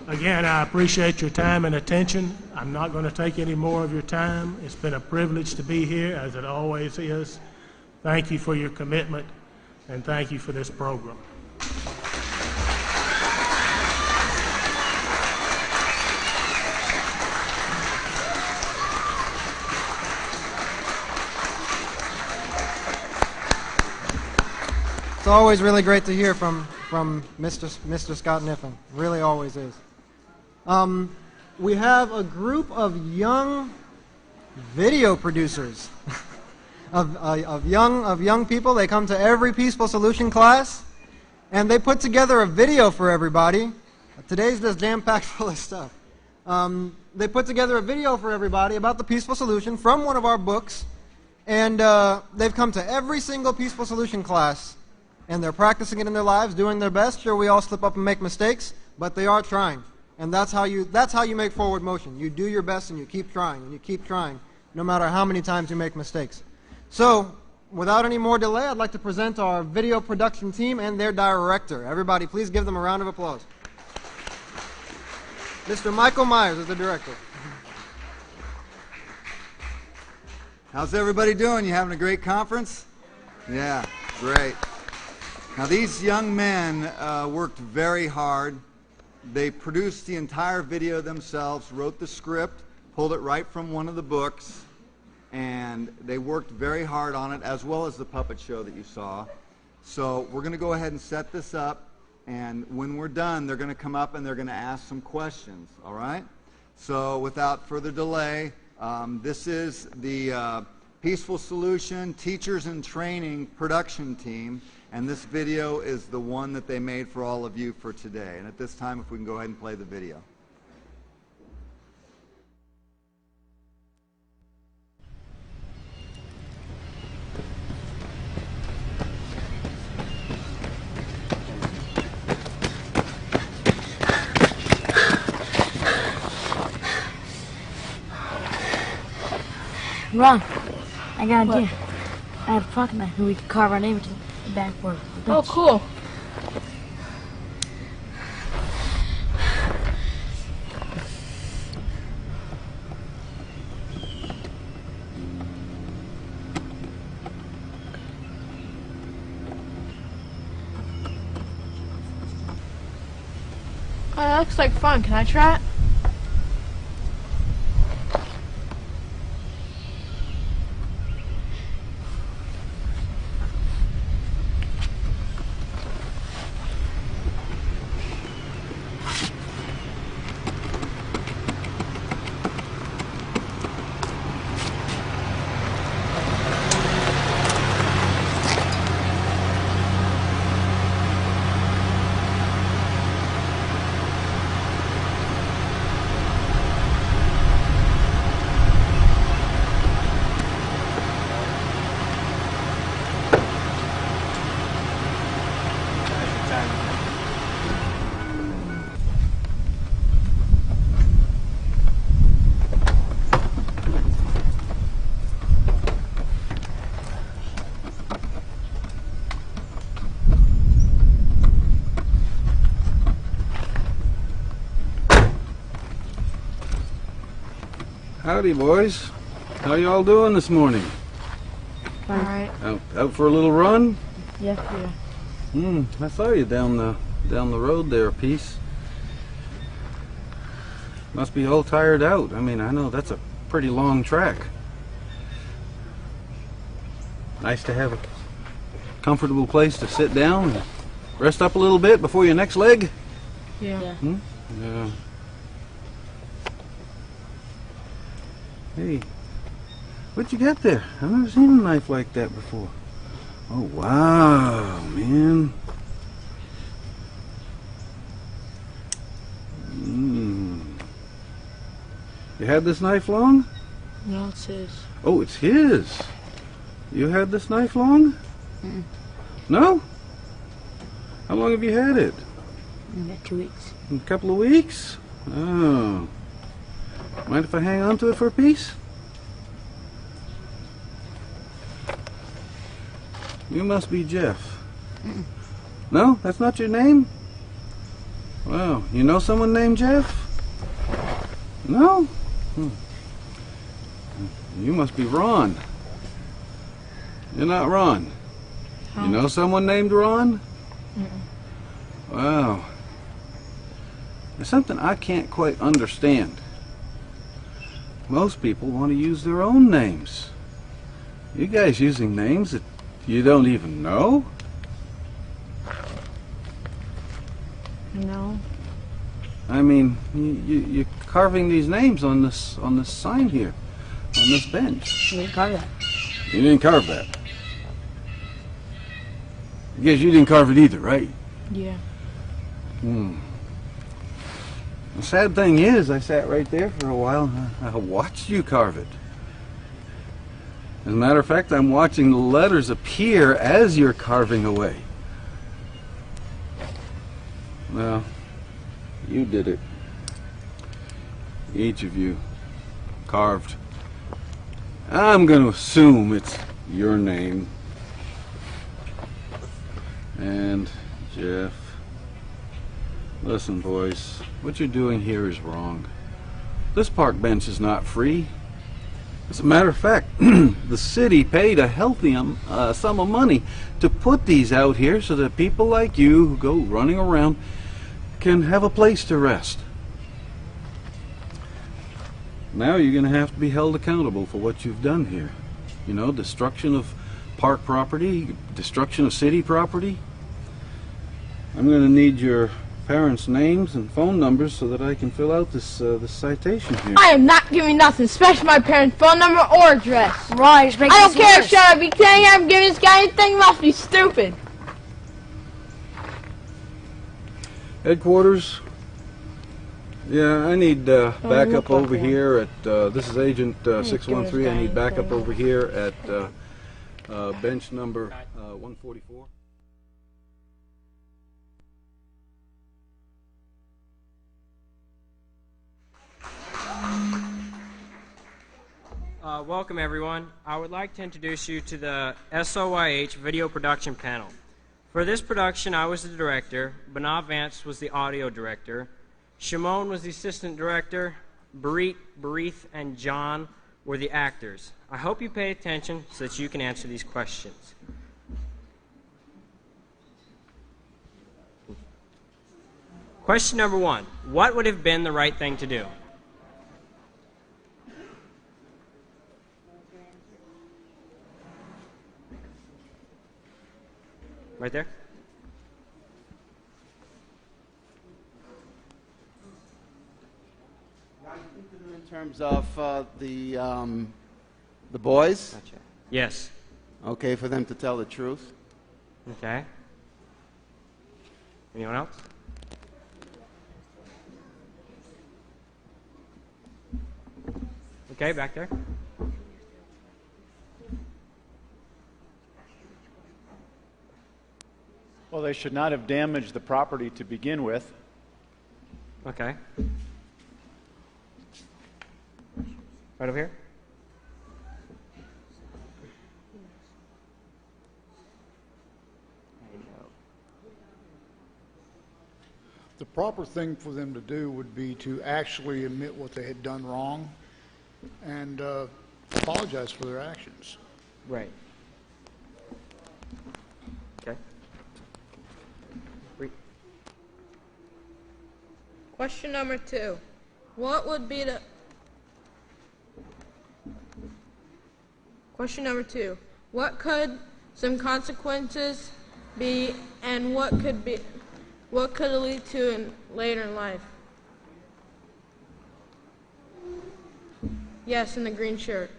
Again, I appreciate your time and attention. I'm not going to take any more of your time. It's been a privilege to be here, as it always is. Thank you for your commitment, and thank you for this program. It's always really great to hear from Mr. Scott Niffen. Really always is. We have a group of young video producers, of young people. They come to every Peaceful Solution class, and they put together a video for everybody. Today's just jam-packed full of stuff. They put together a video for everybody about the Peaceful Solution from one of our books, and they've come to every single Peaceful Solution class, and they're practicing it in their lives, doing their best. Sure, we all slip up and make mistakes, but they are trying. And that's how you make forward motion. You do your best and you keep trying, and you keep trying, no matter how many times you make mistakes. So, without any more delay, I'd like to present our video production team and their director. Everybody, please give them a round of applause. Mr. Michael Myers is the director. How's everybody doing? You having a great conference? Yeah, great. Now these young men worked very hard. They produced the entire video themselves, wrote the script, pulled it right from one of the books, and they worked very hard on it, as well as the puppet show that you saw. So we're going to go ahead and set this up, and when we're done, they're going to come up and they're going to ask some questions, all right? So without further delay, this is the Peaceful Solution Teachers in Training production team. And this video is the one that they made for all of you for today. And at this time, if we can go ahead and play the video. Ron, I got an idea. I have a pocket knife and we can carve our name into the backboard. Oh, cool. Oh, that looks like fun. Can I try it? Howdy, boys. How y'all doing this morning? All right. Out for a little run? Yes, yeah. I saw you down the road there a piece. Must be all tired out. I mean, I know that's a pretty long track. Nice to have a comfortable place to sit down and rest up a little bit before your next leg. Yeah. Yeah. Hey, what'd you get there? I've never seen a knife like that before. Oh, wow, man. You had this knife long? No, it's his. Oh, it's his. You had this knife long? No? How long have you had it? About 2 weeks. A couple of weeks? Oh. Mind if I hang on to it for a piece? You must be Jeff. No, that's not your name? Well, you know someone named Jeff? No? You must be Ron. You're not Ron. You know someone named Ron? Wow. There's something I can't quite understand. Most people want to use their own names. You guys using names that you don't even know? No. I mean, you're carving these names on this sign here, on this bench. You didn't carve that. You didn't carve that. I guess you didn't carve it either, right? Yeah. The sad thing is, I sat right there for a while and I watched you carve it. As a matter of fact, I'm watching the letters appear as you're carving away. Well, you did it. Each of you carved. I'm going to assume it's your name. And Jeff. Listen, boys, what you're doing here is wrong. This park bench is not free. As a matter of fact, the city paid a healthy sum of money to put these out here so that people like you who go running around can have a place to rest. Now you're going to have to be held accountable for what you've done here. You know, destruction of park property, destruction of city property. I'm going to need your parents' names and phone numbers so that I can fill out this citation here. I am not giving nothing, especially my parents' phone number or address. Right, it's making I don't this care, worse. shut up. You can't have giving this guy anything, you must be stupid. Headquarters? Yeah, I need backup over here at, this is Agent 613, I need backup over here at bench number 144. Welcome everyone. I would like to introduce you to the SOYH video production panel. For this production I was the director, Banav Vance was the audio director, Shimon was the assistant director, Barith, and John were the actors. I hope you pay attention so that you can answer these questions. Question number 1. What would have been the right thing to do? Right there? In terms of the boys? Gotcha. Yes. Okay, for them to tell the truth. Okay. Anyone else? Okay, back there. Well, they should not have damaged the property to begin with. Okay. Right over here. The proper thing for them to do would be to actually admit what they had done wrong and apologize for their actions. Right. Okay. Question number 2. What would be the... Question number 2. What could some consequences be, and what could it lead to later in life? Yes, in the green shirt.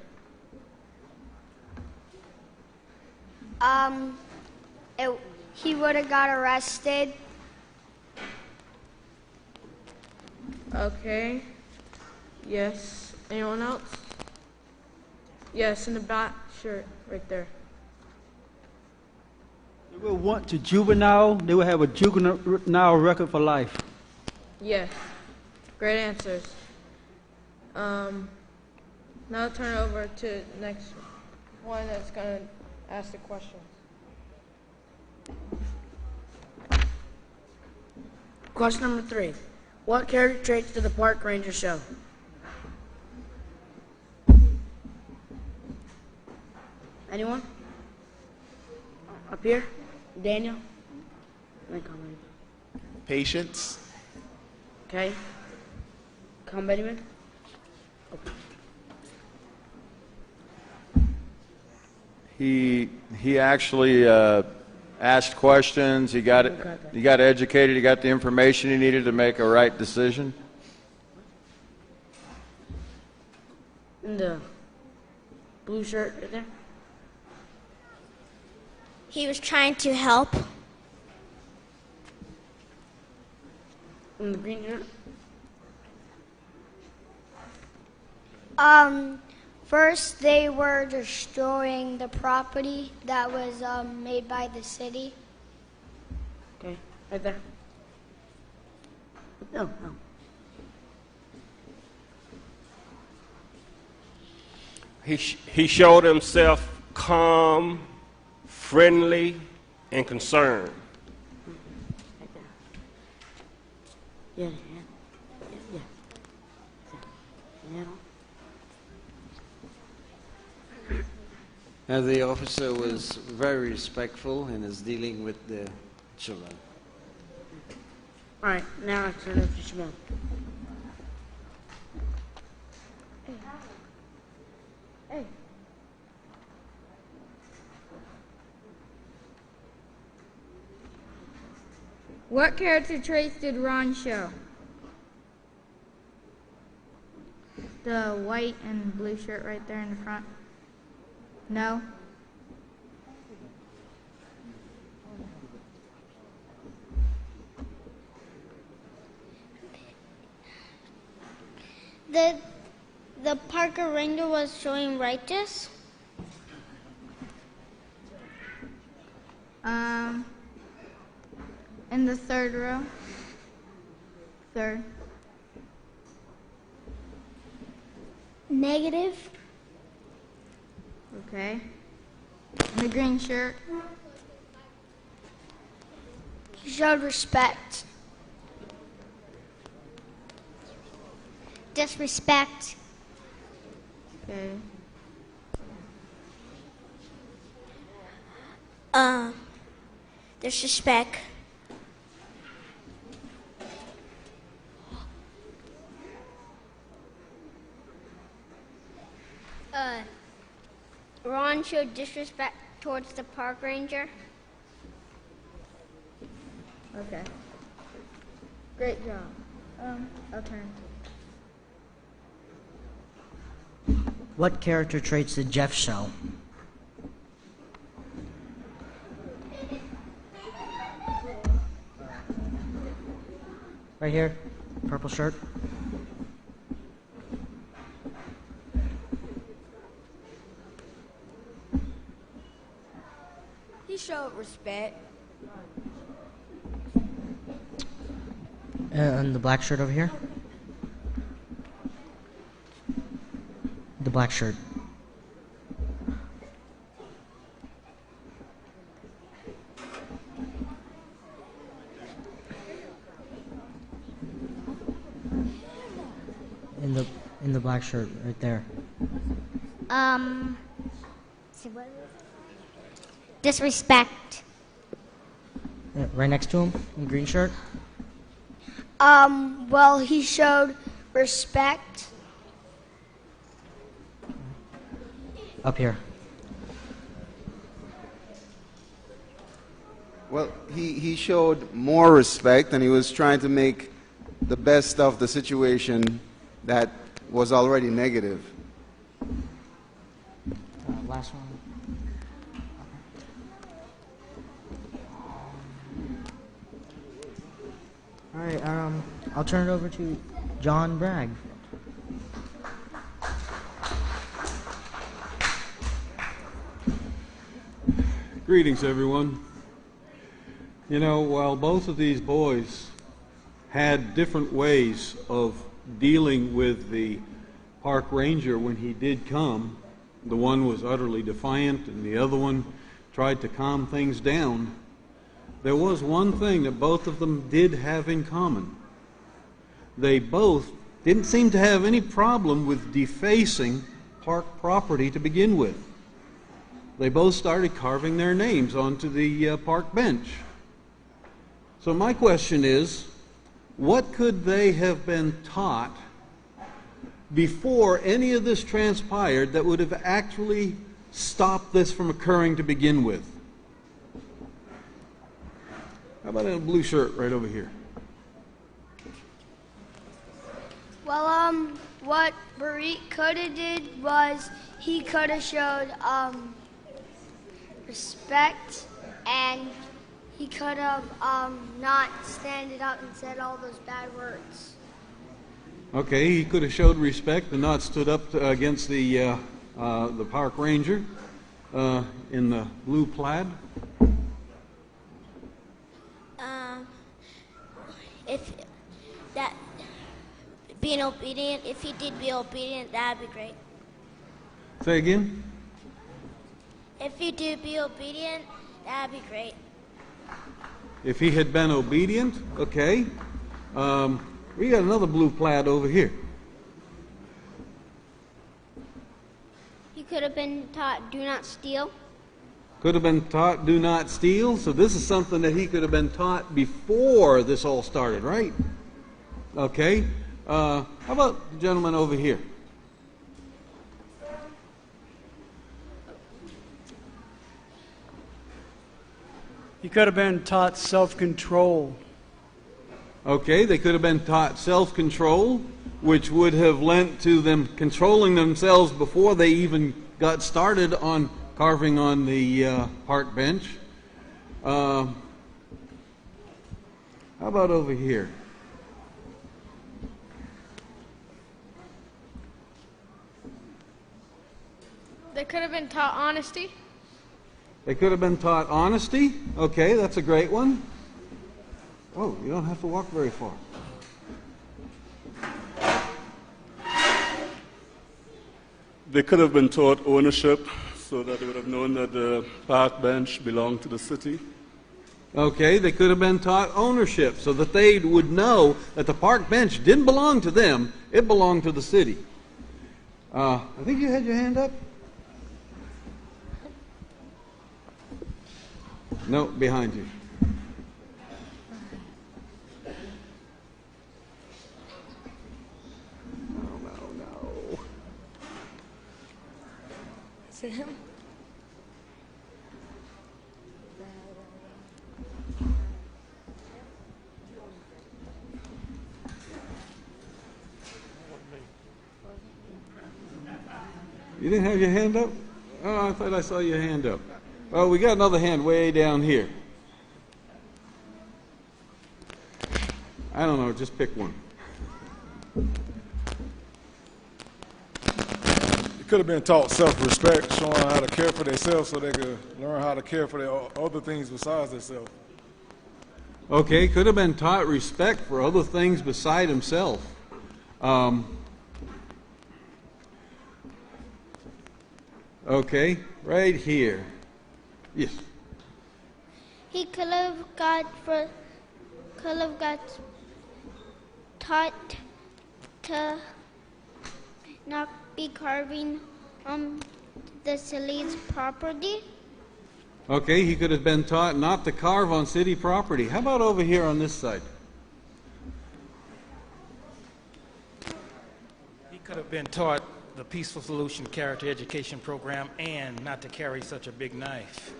He would have got arrested. Okay. Yes. Anyone else? Yes, in the black shirt, right there. They will want to juvenile. They will have a juvenile record for life. Yes. Great answers. Now I'll turn it over to the next one that's going to ask the questions. Question number 3. What character traits did the park ranger show? Anyone? Up here? Daniel? Patience. Okay. Come, Benjamin. He actually asked questions. He got educated. He got the information he needed to make a right decision. In the blue shirt right there. He was trying to help. In the green shirt. First they were destroying the property that was made by the city. Okay, right there. No. He showed himself calm, friendly, and concerned. Yeah. The officer was very respectful in his dealing with the children. All right, now I turn it over to Shimon. Hey. What character traits did Ron show? The white and blue shirt right there in the front. No? The Parker Ranger was showing righteous. In the third row. Third. Negative. Okay. In the green shirt. He showed respect. Disrespect. Okay. Disrespect. Ron showed disrespect towards the park ranger. Okay. Great job. I'll turn. What character traits did Jeff show? Right here, purple shirt. He showed respect. And the black shirt over here. The black shirt. In the black shirt right there. See what is it? Disrespect. Yeah, right next to him in green shirt. Well, he showed respect. Up here. Well, he showed more respect, and he was trying to make the best of the situation that was already negative. Last one. All right, I'll turn it over to John Bragg. Greetings, everyone. You know, while both of these boys had different ways of dealing with the park ranger when he did come. The one was utterly defiant and the other one tried to calm things down. There was one thing that both of them did have in common. They both didn't seem to have any problem with defacing park property to begin with. They both started carving their names onto the park bench. So my question is, what could they have been taught before any of this transpired that would have actually stopped this from occurring to begin with? How about in a blue shirt right over here? Well, what Barik could have did was he could have showed respect, and he could have not standed up and said all those bad words. Okay, he could have showed respect and not stood up against the park ranger in the blue plaid. If that being obedient, if he did be obedient, that'd be great. Say again? If he did be obedient, that'd be great. If he had been obedient, okay. We got another blue plaid over here. He could have been taught, do not steal. Could have been taught, do not steal. So this is something that he could have been taught before this all started, right? Okay. How about the gentleman over here? He could have been taught self-control. Okay, they could have been taught self-control, which would have lent to them controlling themselves before they even got started on carving on the park bench. How about over here? They could have been taught honesty. They could have been taught honesty. Okay, that's a great one. Oh, you don't have to walk very far. They could have been taught ownership so that they would have known that the park bench belonged to the city. Okay, they could have been taught ownership so that they would know that the park bench didn't belong to them, it belonged to the city. I think you had your hand up? No, behind you. No. Is it him? You didn't have your hand up? Oh, I thought I saw your hand up. Oh, we got another hand way down here. I don't know, just pick one. It could have been taught self-respect, showing how to care for themselves so they could learn how to care for their other things besides themselves. Okay, could have been taught respect for other things beside himself. Okay, right here. Yes. He could have got taught to not be carving the city's property. Okay, he could have been taught not to carve on city property. How about over here on this side? He could have been taught the Peaceful Solution Character Education Program and not to carry such a big knife.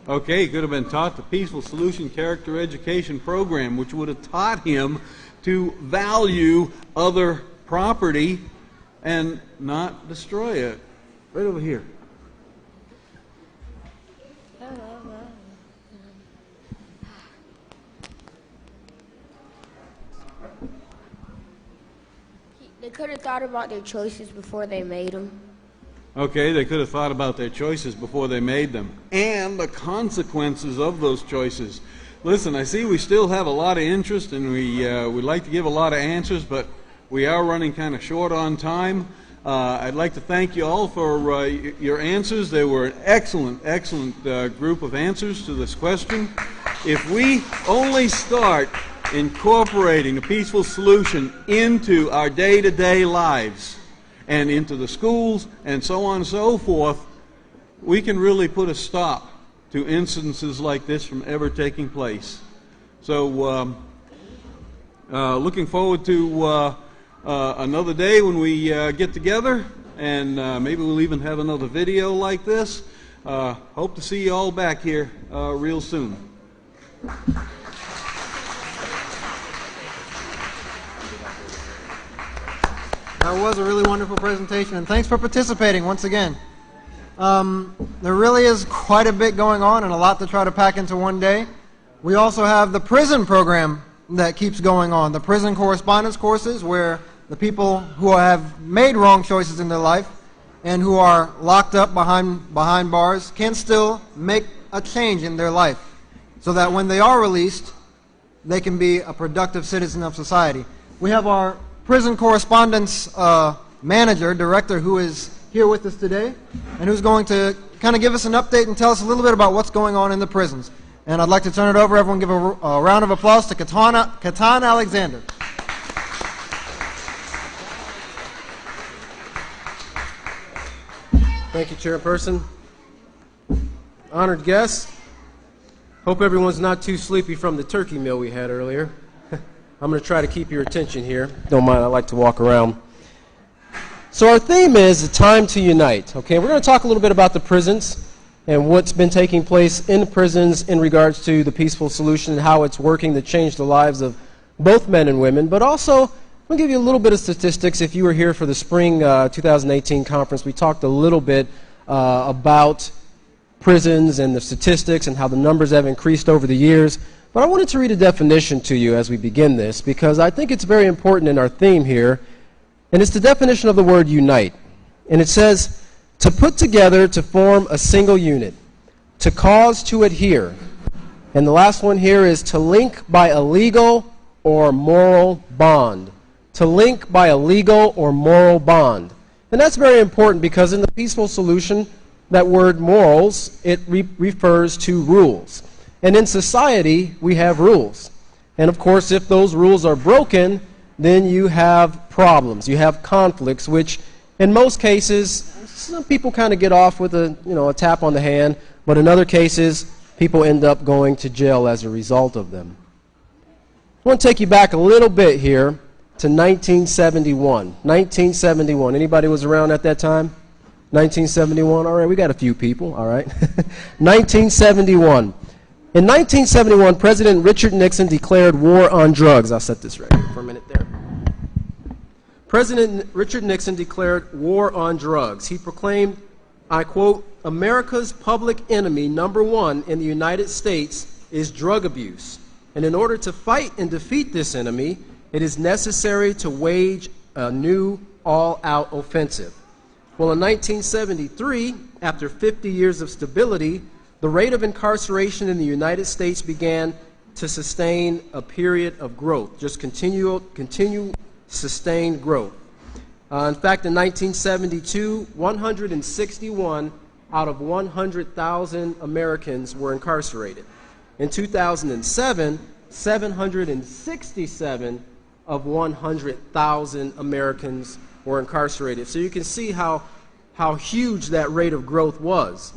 Okay, he could have been taught the Peaceful Solution Character Education Program, which would have taught him to value other property and not destroy it. Right over here. They could have thought about their choices before they made them. Okay, they could have thought about their choices before they made them and the consequences of those choices. Listen, I see we still have a lot of interest and we'd like to give a lot of answers, but we are running kind of short on time. I'd like to thank you all for your answers. They were an excellent, excellent group of answers to this question. If we only start incorporating a peaceful solution into our day-to-day lives and into the schools and so on and so forth, we can really put a stop to incidences like this from ever taking place. So looking forward to another day when we get together, and maybe we'll even have another video like this. Hope to see you all back here real soon. That was a really wonderful presentation, and thanks for participating once again. There really is quite a bit going on and a lot to try to pack into one day. We also have the prison program that keeps going on, the prison correspondence courses, where the people who have made wrong choices in their life and who are locked up behind bars can still make a change in their life, so that when they are released, they can be a productive citizen of society. We have our prison correspondence director, who is here with us today, and who's going to kind of give us an update and tell us a little bit about what's going on in the prisons. And I'd like to turn it over. Everyone give a round of applause to Katan Alexander. Thank you, Chairperson. Honored guests, hope everyone's not too sleepy from the turkey meal we had earlier. I'm going to try to keep your attention here. Don't mind, I like to walk around. So our theme is a time to unite. Okay, we're going to talk a little bit about the prisons and what's been taking place in the prisons in regards to the peaceful solution and how it's working to change the lives of both men and women. But also, I'm going to give you a little bit of statistics. If you were here for the spring 2018 conference, we talked a little bit about prisons and the statistics and how the numbers have increased over the years. But I wanted to read a definition to you as we begin this, because I think it's very important in our theme here, and it's the definition of the word unite. And it says, to put together to form a single unit, to cause to adhere. And the last one here is to link by a legal or moral bond. To link by a legal or moral bond. And that's very important, because in the peaceful solution, that word morals, it refers to rules. And in society, we have rules. And of course, if those rules are broken, then you have problems. You have conflicts, which in most cases, some people kind of get off with a tap on the hand, but in other cases, people end up going to jail as a result of them. I want to take you back a little bit here to 1971. 1971. Anybody was around at that time? 1971. All right, we got a few people. All right. 1971. In 1971, President Richard Nixon declared war on drugs. I'll set this right here for a minute there. President Richard Nixon declared war on drugs. He proclaimed, I quote, America's public enemy #1 in the United States is drug abuse. And in order to fight and defeat this enemy, it is necessary to wage a new all-out offensive. Well, in 1973, after 50 years of stability, the rate of incarceration in the United States began to sustain a period of growth, just continue sustained growth. In fact, in 1972, 161 out of 100,000 Americans were incarcerated. In 2007, 767 of 100,000 Americans were incarcerated. So you can see how huge that rate of growth was.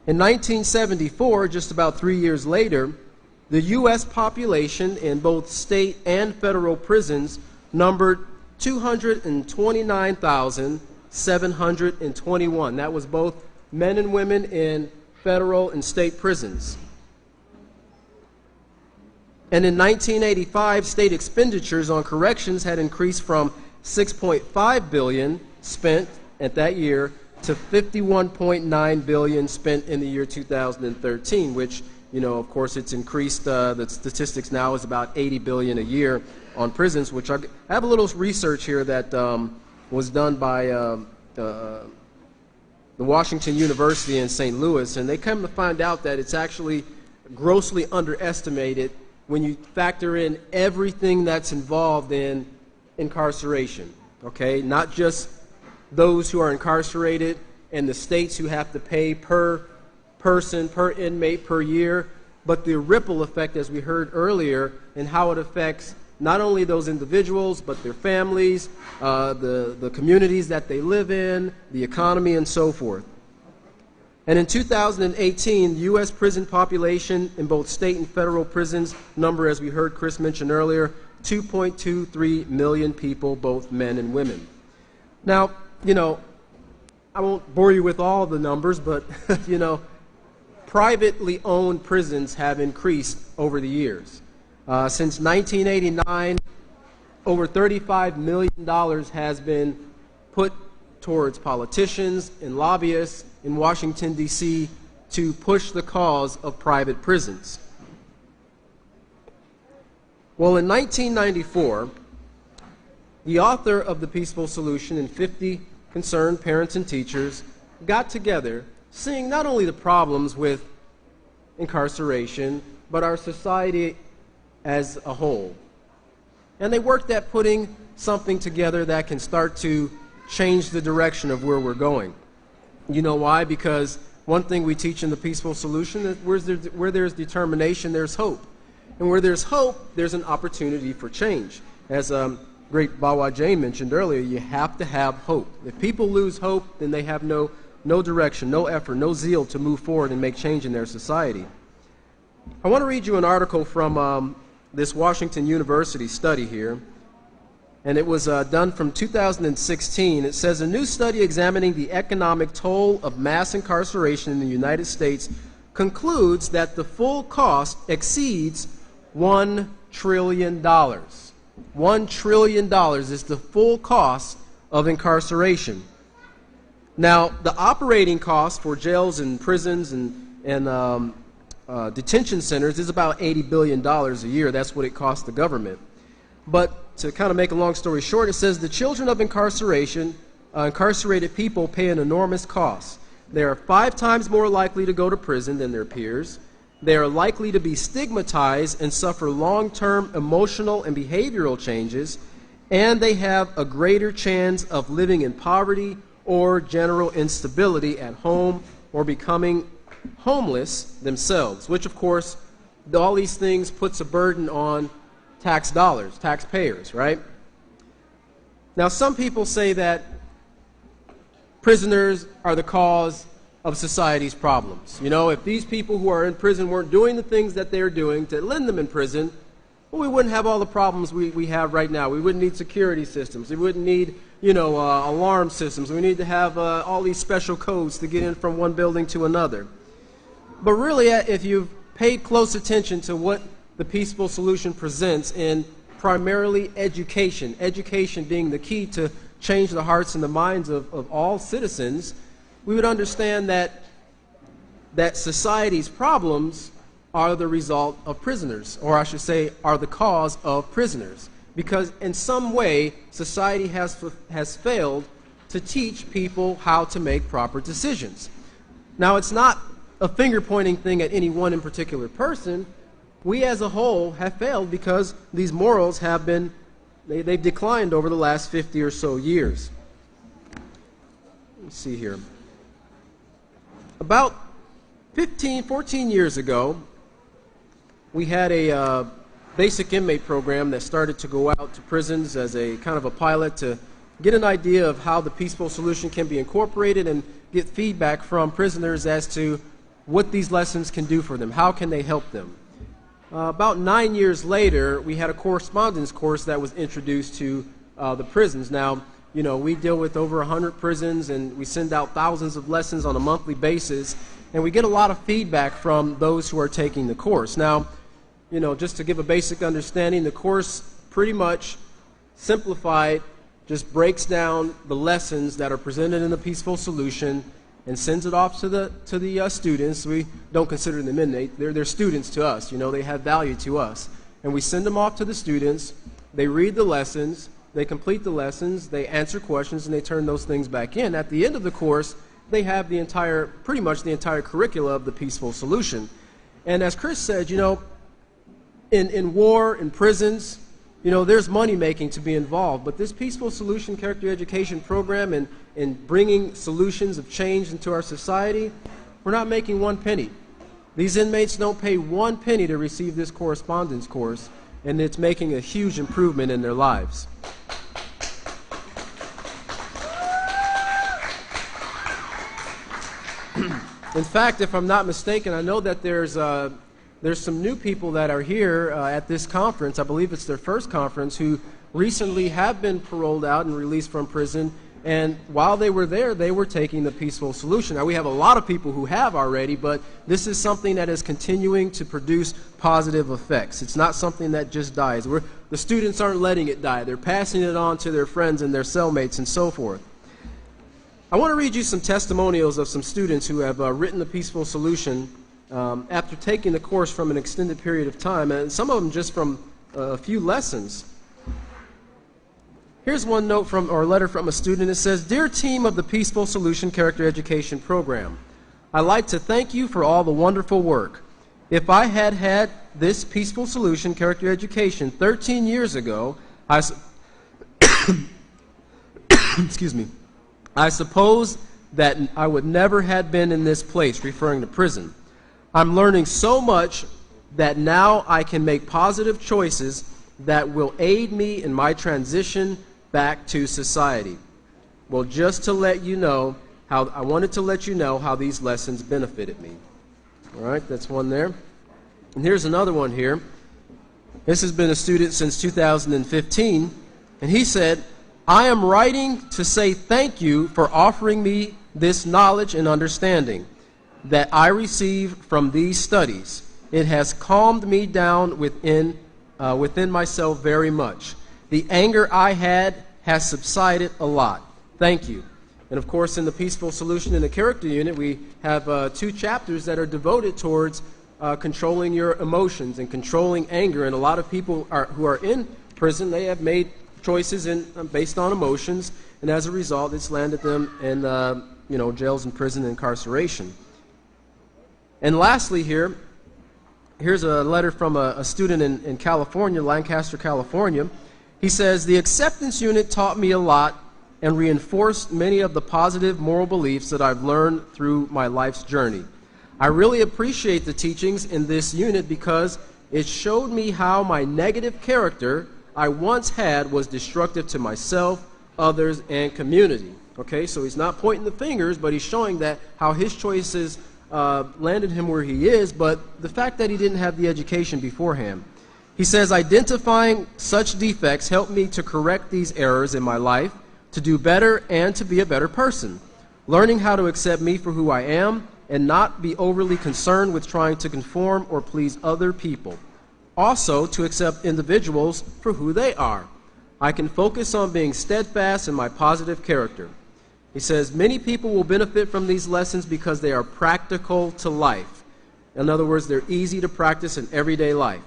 In 1974, just about 3 years later, the U.S. population in both state and federal prisons numbered 229,721. That was both men and women in federal and state prisons. And in 1985, state expenditures on corrections had increased from $6.5 billion spent at that year to $51.9 billion spent in the year 2013, which, of course, it's increased. The statistics now is about $80 billion a year on prisons, which I have a little research here that was done by the Washington University in St. Louis, and they come to find out that it's actually grossly underestimated when you factor in everything that's involved in incarceration, okay? Not just those who are incarcerated and the states who have to pay per person, per inmate, per year, but the ripple effect, as we heard earlier, and how it affects not only those individuals, but their families, the communities that they live in, the economy, and so forth. And in 2018, the U.S. prison population in both state and federal prisons number, as we heard Chris mention earlier, 2.23 million people, both men and women. Now, I won't bore you with all the numbers, but, privately owned prisons have increased over the years. Since 1989, over $35 million has been put towards politicians and lobbyists in Washington, D.C. to push the cause of private prisons. Well, in 1994, the author of The Peaceful Solution and 50 concerned parents and teachers got together, seeing not only the problems with incarceration, but our society as a whole. And they worked at putting something together that can start to change the direction of where we're going. You know why? Because one thing we teach in The Peaceful Solution is where there's determination, there's hope. And where there's hope, there's an opportunity for change. As great Bawa Jane mentioned earlier, you have to have hope. If people lose hope, then they have no direction, no effort, no zeal to move forward and make change in their society. I want to read you an article from this Washington University study here, and it was done from 2016. It says, a new study examining the economic toll of mass incarceration in the United States concludes that the full cost exceeds $1 trillion. $1 trillion is the full cost of incarceration. Now, the operating cost for jails and prisons and detention centers is about $80 billion a year. That's what it costs the government. But to kind of make a long story short, it says the children of incarceration, incarcerated people pay an enormous cost. They are 5 times more likely to go to prison than their peers. They are likely to be stigmatized and suffer long-term emotional and behavioral changes, and they have a greater chance of living in poverty or general instability at home or becoming homeless themselves, which of course all these things puts a burden on tax dollars, taxpayers, right? Now some people say that prisoners are the cause of society's problems. If these people who are in prison weren't doing the things that they're doing to land them in prison, well, we wouldn't have all the problems we have right now. We wouldn't need security systems. We wouldn't need, alarm systems. We need to have all these special codes to get in from one building to another. But really, if you've paid close attention to what the Peaceful Solution presents in primarily education being the key to change the hearts and the minds of all citizens, we would understand that society's problems are the result of prisoners, or I should say are the cause of prisoners, because in some way society has failed to teach people how to make proper decisions. Now, it's not a finger-pointing thing at any one in particular person. We as a whole have failed because these morals have been, they've declined over the last 50 or so years. Let's see here. About 14 years ago, we had a basic inmate program that started to go out to prisons as a kind of a pilot to get an idea of how the Peaceful Solution can be incorporated and get feedback from prisoners as to what these lessons can do for them, how can they help them. About 9 years later, we had a correspondence course that was introduced to the prisons. Now, we deal with over 100 prisons, and we send out thousands of lessons on a monthly basis, and we get a lot of feedback from those who are taking the course. Now, just to give a basic understanding, the course pretty much simplified just breaks down the lessons that are presented in the Peaceful Solution and sends it off to the students. We don't consider them inmates. They're students to us. They have value to us. And we send them off to the students. They read the lessons. They complete the lessons. They answer questions, and they turn those things back in. At the end of the course, they have pretty much the entire curricula of the Peaceful Solution. And as Chris said, in war, in prisons, you know, there's money making to be involved, but this peaceful solution character education program and bringing solutions of change into our society, we're not making one penny. These inmates don't pay one penny to receive this correspondence course, and it's making a huge improvement in their lives. In fact, if I'm not mistaken, I know that there's some new people that are here at this conference. I believe it's their first conference, who recently have been paroled out and released from prison. And while they were there, they were taking the peaceful solution. Now, we have a lot of people who have already, but this is something that is continuing to produce positive effects. It's not something that just dies. The students aren't letting it die. They're passing it on to their friends and their cellmates and so forth. I want to read you some testimonials of some students who have written the peaceful solution after taking the course from an extended period of time, and some of them just from a few lessons. Here's one note or letter from a student. It says, "Dear team of the Peaceful Solution Character Education Program, I'd like to thank you for all the wonderful work. If I had had this Peaceful Solution Character Education 13 years ago, excuse me, I suppose that I would never have been in this place," referring to prison. "I'm learning so much that now I can make positive choices that will aid me in my transition back to society." Well, just to let you know I wanted to let you know how these lessons benefited me. All right, that's one there. And here's another one here. This has been a student since 2015, and he said, "I am writing to say thank you for offering me this knowledge and understanding that I receive from these studies. It has calmed me down within myself very much. The anger I had has subsided a lot. Thank you." And of course, in the Peaceful Solution in the Character Unit, we have 2 chapters that are devoted towards controlling your emotions and controlling anger. And a lot of people who are in prison, they have made choices based on emotions, and as a result, it's landed them in jails and prison and incarceration. And lastly here's a letter from a student in California, Lancaster, California. He says, "The acceptance unit taught me a lot and reinforced many of the positive moral beliefs that I've learned through my life's journey. I really appreciate the teachings in this unit because it showed me how my negative character I once had was destructive to myself, others, and community." Okay, so he's not pointing the fingers, but he's showing that how his choices landed him where he is, but the fact that he didn't have the education beforehand. He says, "Identifying such defects helped me to correct these errors in my life, to do better, and to be a better person. Learning how to accept me for who I am and not be overly concerned with trying to conform or please other people. Also, to accept individuals for who they are. I can focus on being steadfast in my positive character." He says, "Many people will benefit from these lessons because they are practical to life. In other words, they're easy to practice in everyday life.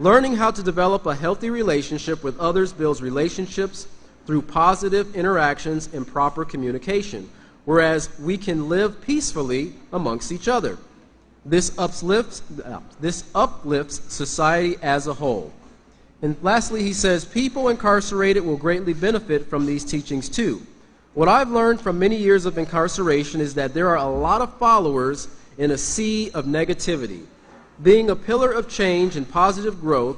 Learning how to develop a healthy relationship with others builds relationships through positive interactions and proper communication, whereas we can live peacefully amongst each other. This uplifts society as a whole." And lastly, he says, "People incarcerated will greatly benefit from these teachings too. What I've learned from many years of incarceration is that there are a lot of followers in a sea of negativity. Being a pillar of change and positive growth,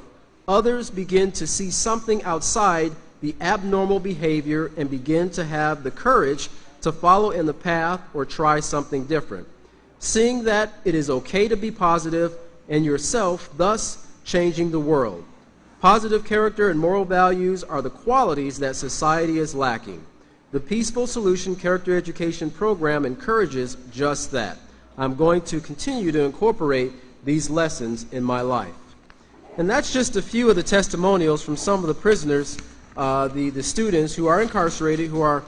others begin to see something outside the abnormal behavior and begin to have the courage to follow in the path or try something different. Seeing that it is okay to be positive and yourself, thus changing the world. Positive character and moral values are the qualities that society is lacking. The Peaceful Solution Character Education Program encourages just that. I'm going to continue to incorporate these lessons in my life." And that's just a few of the testimonials from some of the prisoners, the students who are incarcerated, who are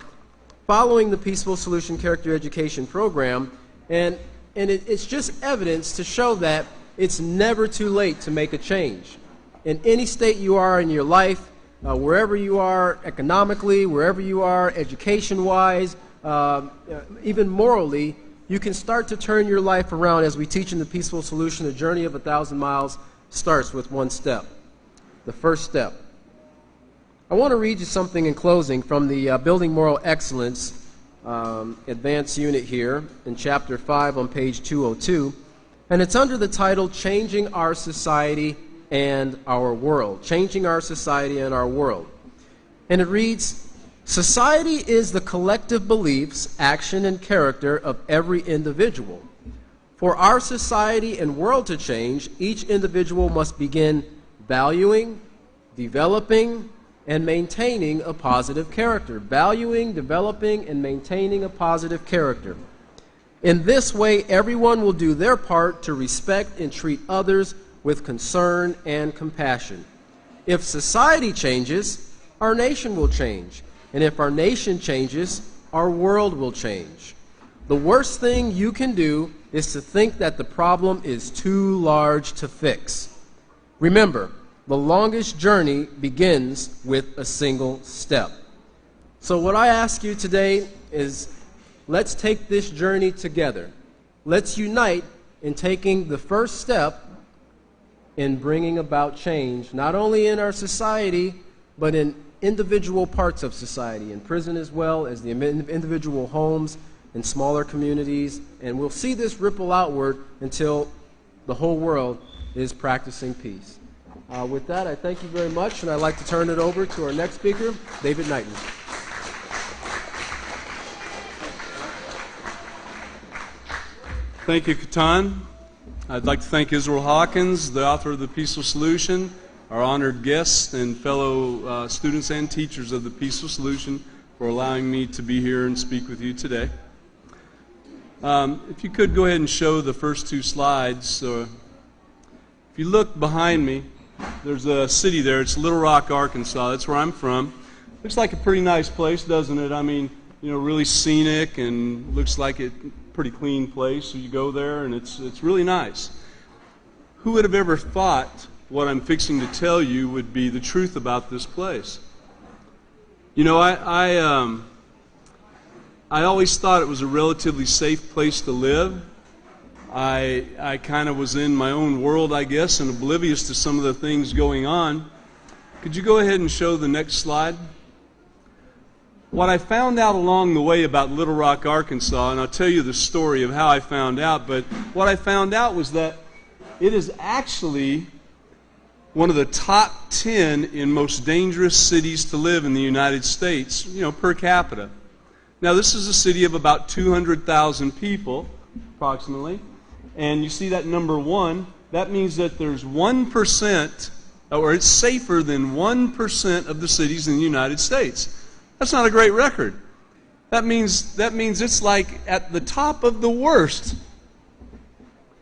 following the Peaceful Solution Character Education Program. And it's just evidence to show that it's never too late to make a change. In any state you are in your life, wherever you are economically, wherever you are education-wise, even morally, you can start to turn your life around. As we teach in the Peaceful Solution, the journey of 1,000 miles starts with one step. The first step, I want to read you something in closing from the Building Moral Excellence Advanced Unit here in Chapter 5 on page 202. And it's under the title, Changing Our Society and Our World. Changing Our Society and Our World. And it reads, society is the collective beliefs, action, and character of every individual. For our society and world to change, each individual must begin valuing, developing, and maintaining a positive character. Valuing, developing, and maintaining a positive character. In this way, everyone will do their part to respect and treat others with concern and compassion. If society changes, our nation will change. And if our nation changes, our world will change. The worst thing you can do is to think that the problem is too large to fix. Remember, the longest journey begins with a single step. So what I ask you today is, let's take this journey together. Let's unite in taking the first step in bringing about change, not only in our society, but in individual parts of society, in prison as well as the individual homes and smaller communities. And we'll see this ripple outward until the whole world is practicing peace. With that, I thank you very much, and I'd like to turn it over to our next speaker, David Knighton. Thank you, Katan. I'd like to thank Israel Hawkins, the author of The Peaceful Solution, our honored guests and fellow students and teachers of The Peaceful Solution, for allowing me to be here and speak with you today. If you could go ahead and show the first two slides. If you look behind me, there's a city there. It's Little Rock, Arkansas. That's where I'm from. Looks like a pretty nice place, doesn't it? I mean, you know, really scenic, and looks like a pretty clean place. So you go there, and it's really nice. Who would have ever thought what I'm fixing to tell you would be the truth about this place? You know, I always thought it was a relatively safe place to live. I kind of was in my own world, I guess, and oblivious to some of the things going on. Could you go ahead and show the next slide? What I found out along the way about Little Rock, Arkansas, and I'll tell you the story of how I found out, but what I found out was that it is actually one of the top 10 in most dangerous cities to live in the United States, you know, per capita. Now, this is a city of about 200,000 people, approximately. And you see that number 1, that means that there's 1%, or it's safer than 1% of the cities in the United States. That's not a great record. That means it's like at the top of the worst.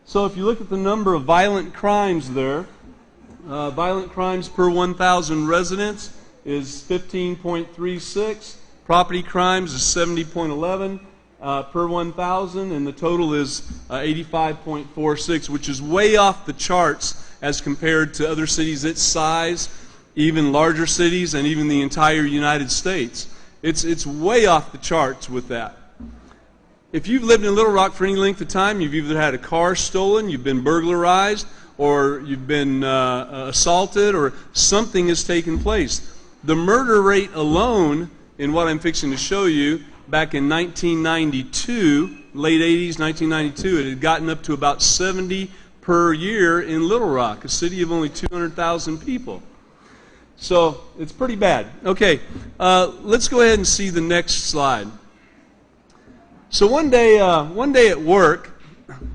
So if you look at the number of violent crimes there, violent crimes per 1,000 residents is 15.36. Property crimes is 70.11. Per 1,000, and the total is 85.46, which is way off the charts as compared to other cities its size, even larger cities, and even the entire United States. It's way off the charts with that. If you've lived in Little Rock for any length of time, you've either had a car stolen, you've been burglarized, or you've been assaulted, or something has taken place. The murder rate alone, in what I'm fixing to show you, back in 1992, late 80s, 1992, it had gotten up to about 70 per year in Little Rock, a city of only 200,000 people. So it's pretty bad. Okay, let's go ahead and see the next slide. So one day at work,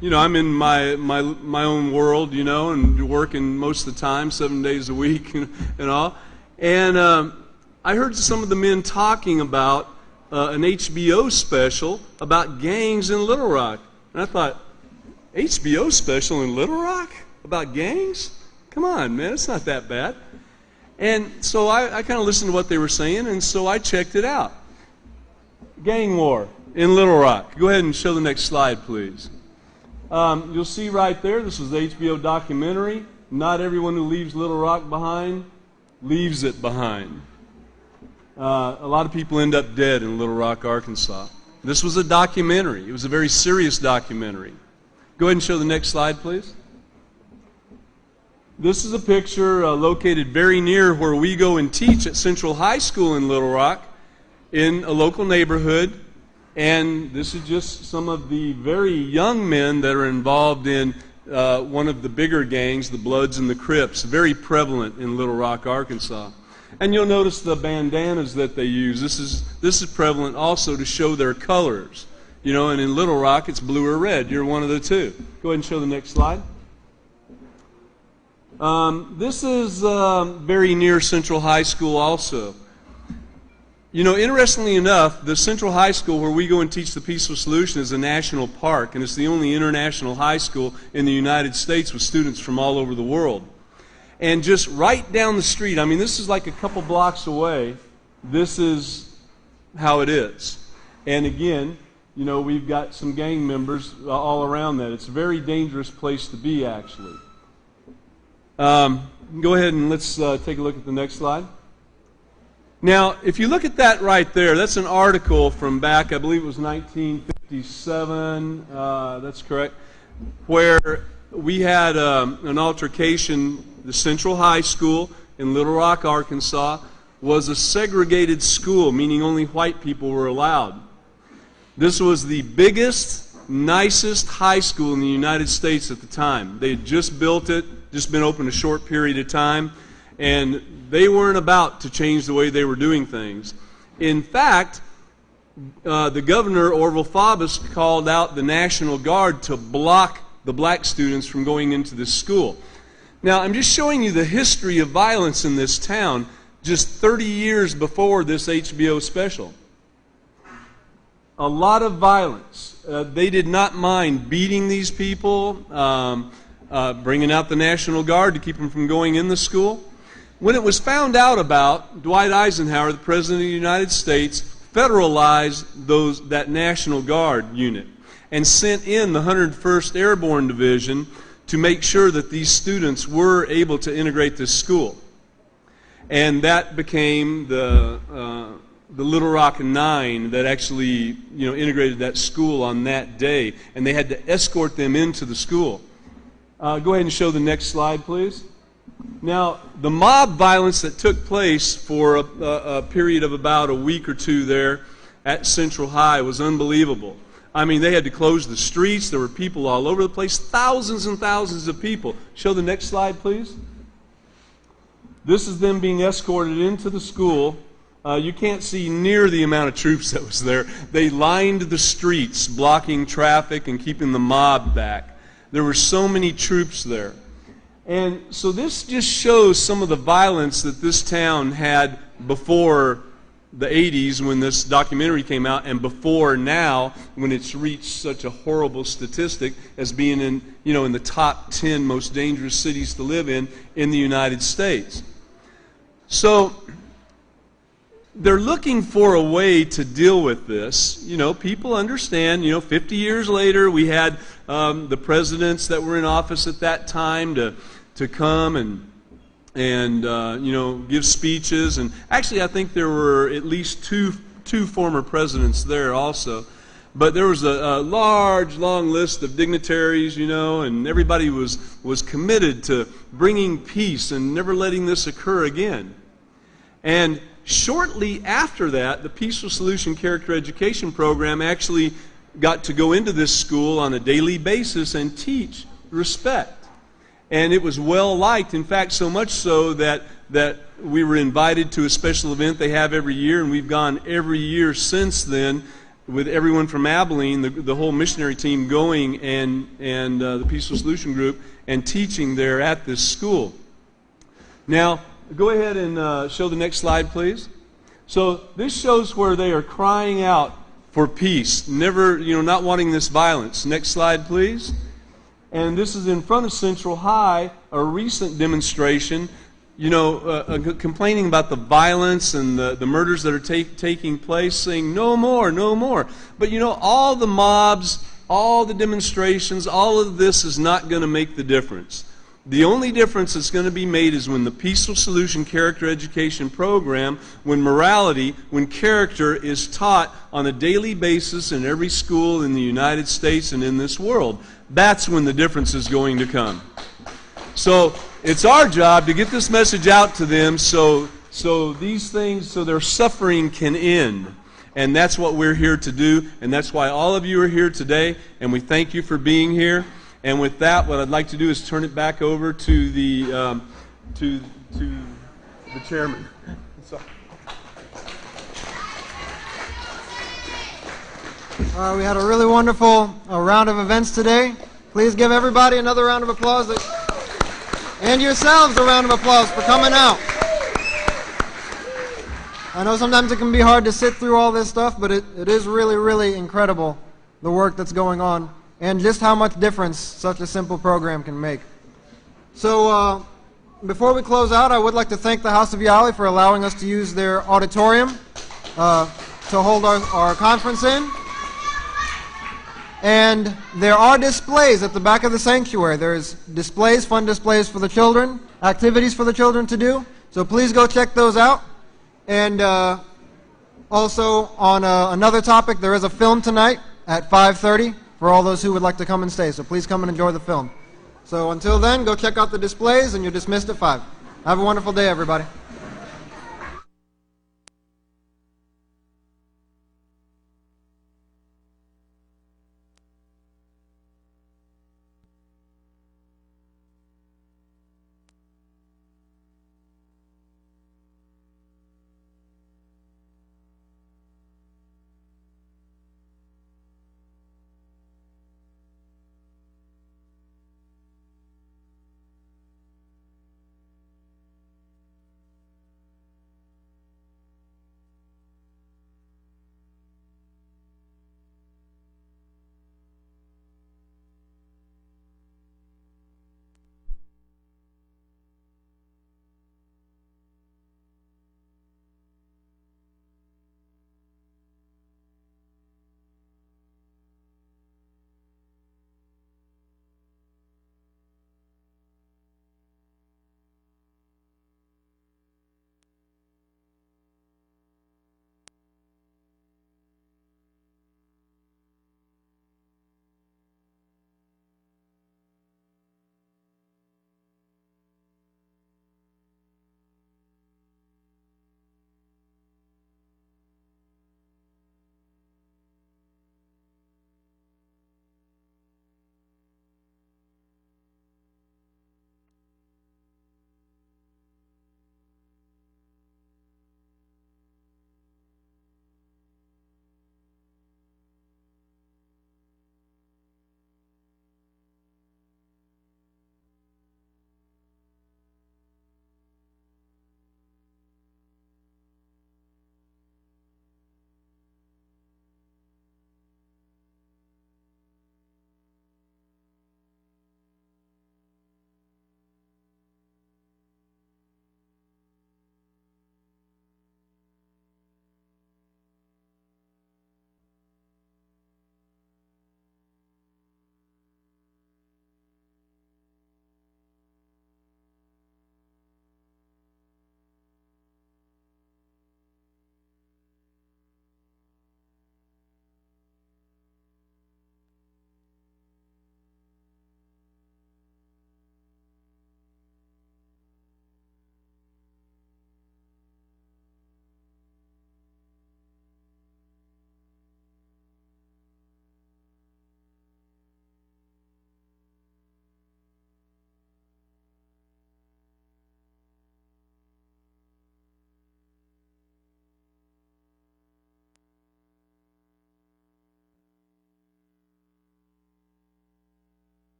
you know, I'm in my own world, you know, and working most of the time, 7 days a week, and all. And I heard some of the men talking about an HBO special about gangs in Little Rock. And I thought, HBO special in Little Rock? About gangs? Come on, man, it's not that bad. And so I kind of listened to what they were saying, and so I checked it out. Gang war in Little Rock. Go ahead and show the next slide, please. You'll see right there, this is the HBO documentary. Not everyone who leaves Little Rock behind leaves it behind. A lot of people end up dead in Little Rock, Arkansas. This was a documentary. It was a very serious documentary. Go ahead and show the next slide, please. This is a picture located very near where we go and teach at Central High School in Little Rock in a local neighborhood. And this is just some of the very young men that are involved in one of the bigger gangs, the Bloods and the Crips, very prevalent in Little Rock, Arkansas. And you'll notice the bandanas that they use. This is prevalent also to show their colors. You know, and in Little Rock, it's blue or red. You're one of the two. Go ahead and show the next slide. This is very near Central High School also. You know, interestingly enough, the Central High School where we go and teach the Peaceful Solution is a national park, and it's the only international high school in the United States with students from all over the world. And just right down the street, I mean, this is like a couple blocks away, this is how it is. And again, you know, we've got some gang members all around that. It's a very dangerous place to be, actually. Go ahead and let's take a look at the next slide. Now, if you look at that right there, that's an article from back, I believe it was 1957, that's correct, where we had an altercation. The Central High School in Little Rock, Arkansas, was a segregated school, meaning only white people were allowed. This was the biggest, nicest high school in the United States at the time. They had just built it, just been open a short period of time, and they weren't about to change the way they were doing things. In fact, the governor, Orville Faubus, called out the National Guard to block the black students from going into this school. Now, I'm just showing you the history of violence in this town just 30 years before this HBO special. A lot of violence. They did not mind beating these people, bringing out the National Guard to keep them from going in the school. When it was found out about, Dwight Eisenhower, the President of the United States, federalized that National Guard unit and sent in the 101st Airborne Division to make sure that these students were able to integrate this school. And that became the Little Rock 9 that actually, you know, integrated that school on that day. And they had to escort them into the school. Go ahead and show the next slide, please. Now, the mob violence that took place for a period of about a week or two there at Central High was unbelievable. I mean, they had to close the streets. There were people all over the place, thousands and thousands of people. Show the next slide, please. This is them being escorted into the school. You can't see near the amount of troops that was there. They lined the streets, blocking traffic and keeping the mob back. There were so many troops there. And so this just shows some of the violence that this town had before the 80s when this documentary came out, and before now when it's reached such a horrible statistic as being in the top 10 most dangerous cities to live in the United States. So they're looking for a way to deal with this. You know, people understand, 50 years later we had the presidents that were in office at that time to come and give speeches. And actually, I think there were at least two former presidents there also. But there was a large, long list of dignitaries, and everybody was committed to bringing peace and never letting this occur again. And shortly after that, the Peaceful Solution Character Education Program actually got to go into this school on a daily basis and teach respect. And it was well liked, in fact, so much so that we were invited to a special event they have every year, and we've gone every year since then with everyone from Abilene, the whole missionary team going and the Peaceful Solution Group and teaching there at this school. Now, go ahead and show the next slide, please. So this shows where they are crying out for peace, never, not wanting this violence. Next slide, please. And this is in front of Central High, a recent demonstration, complaining about the violence and the murders that are taking place, saying, no more, no more. But all the mobs, all the demonstrations, all of this is not going to make the difference. The only difference that's going to be made is when the Peaceful Solution Character Education Program, when morality, when character is taught on a daily basis in every school in the United States and in this world. That's when the difference is going to come. So it's our job to get this message out to them so their suffering can end. And that's what we're here to do, and that's why all of you are here today, and we thank you for being here. And with that, what I'd like to do is turn it back over to the chairman. We had a really wonderful round of events today. Please give everybody another round of applause, and yourselves a round of applause for coming out. I know sometimes it can be hard to sit through all this stuff, but it is really, really incredible, the work that's going on, and just how much difference such a simple program can make. So before we close out, I would like to thank the House of Yali for allowing us to use their auditorium to hold our conference in. And there are displays at the back of the sanctuary. There's displays, fun displays for the children, activities for the children to do. So please go check those out. And also on another topic, there is a film tonight at 5:30 for all those who would like to come and stay. So please come and enjoy the film. So until then, go check out the displays, and you're dismissed at 5. Have a wonderful day, everybody.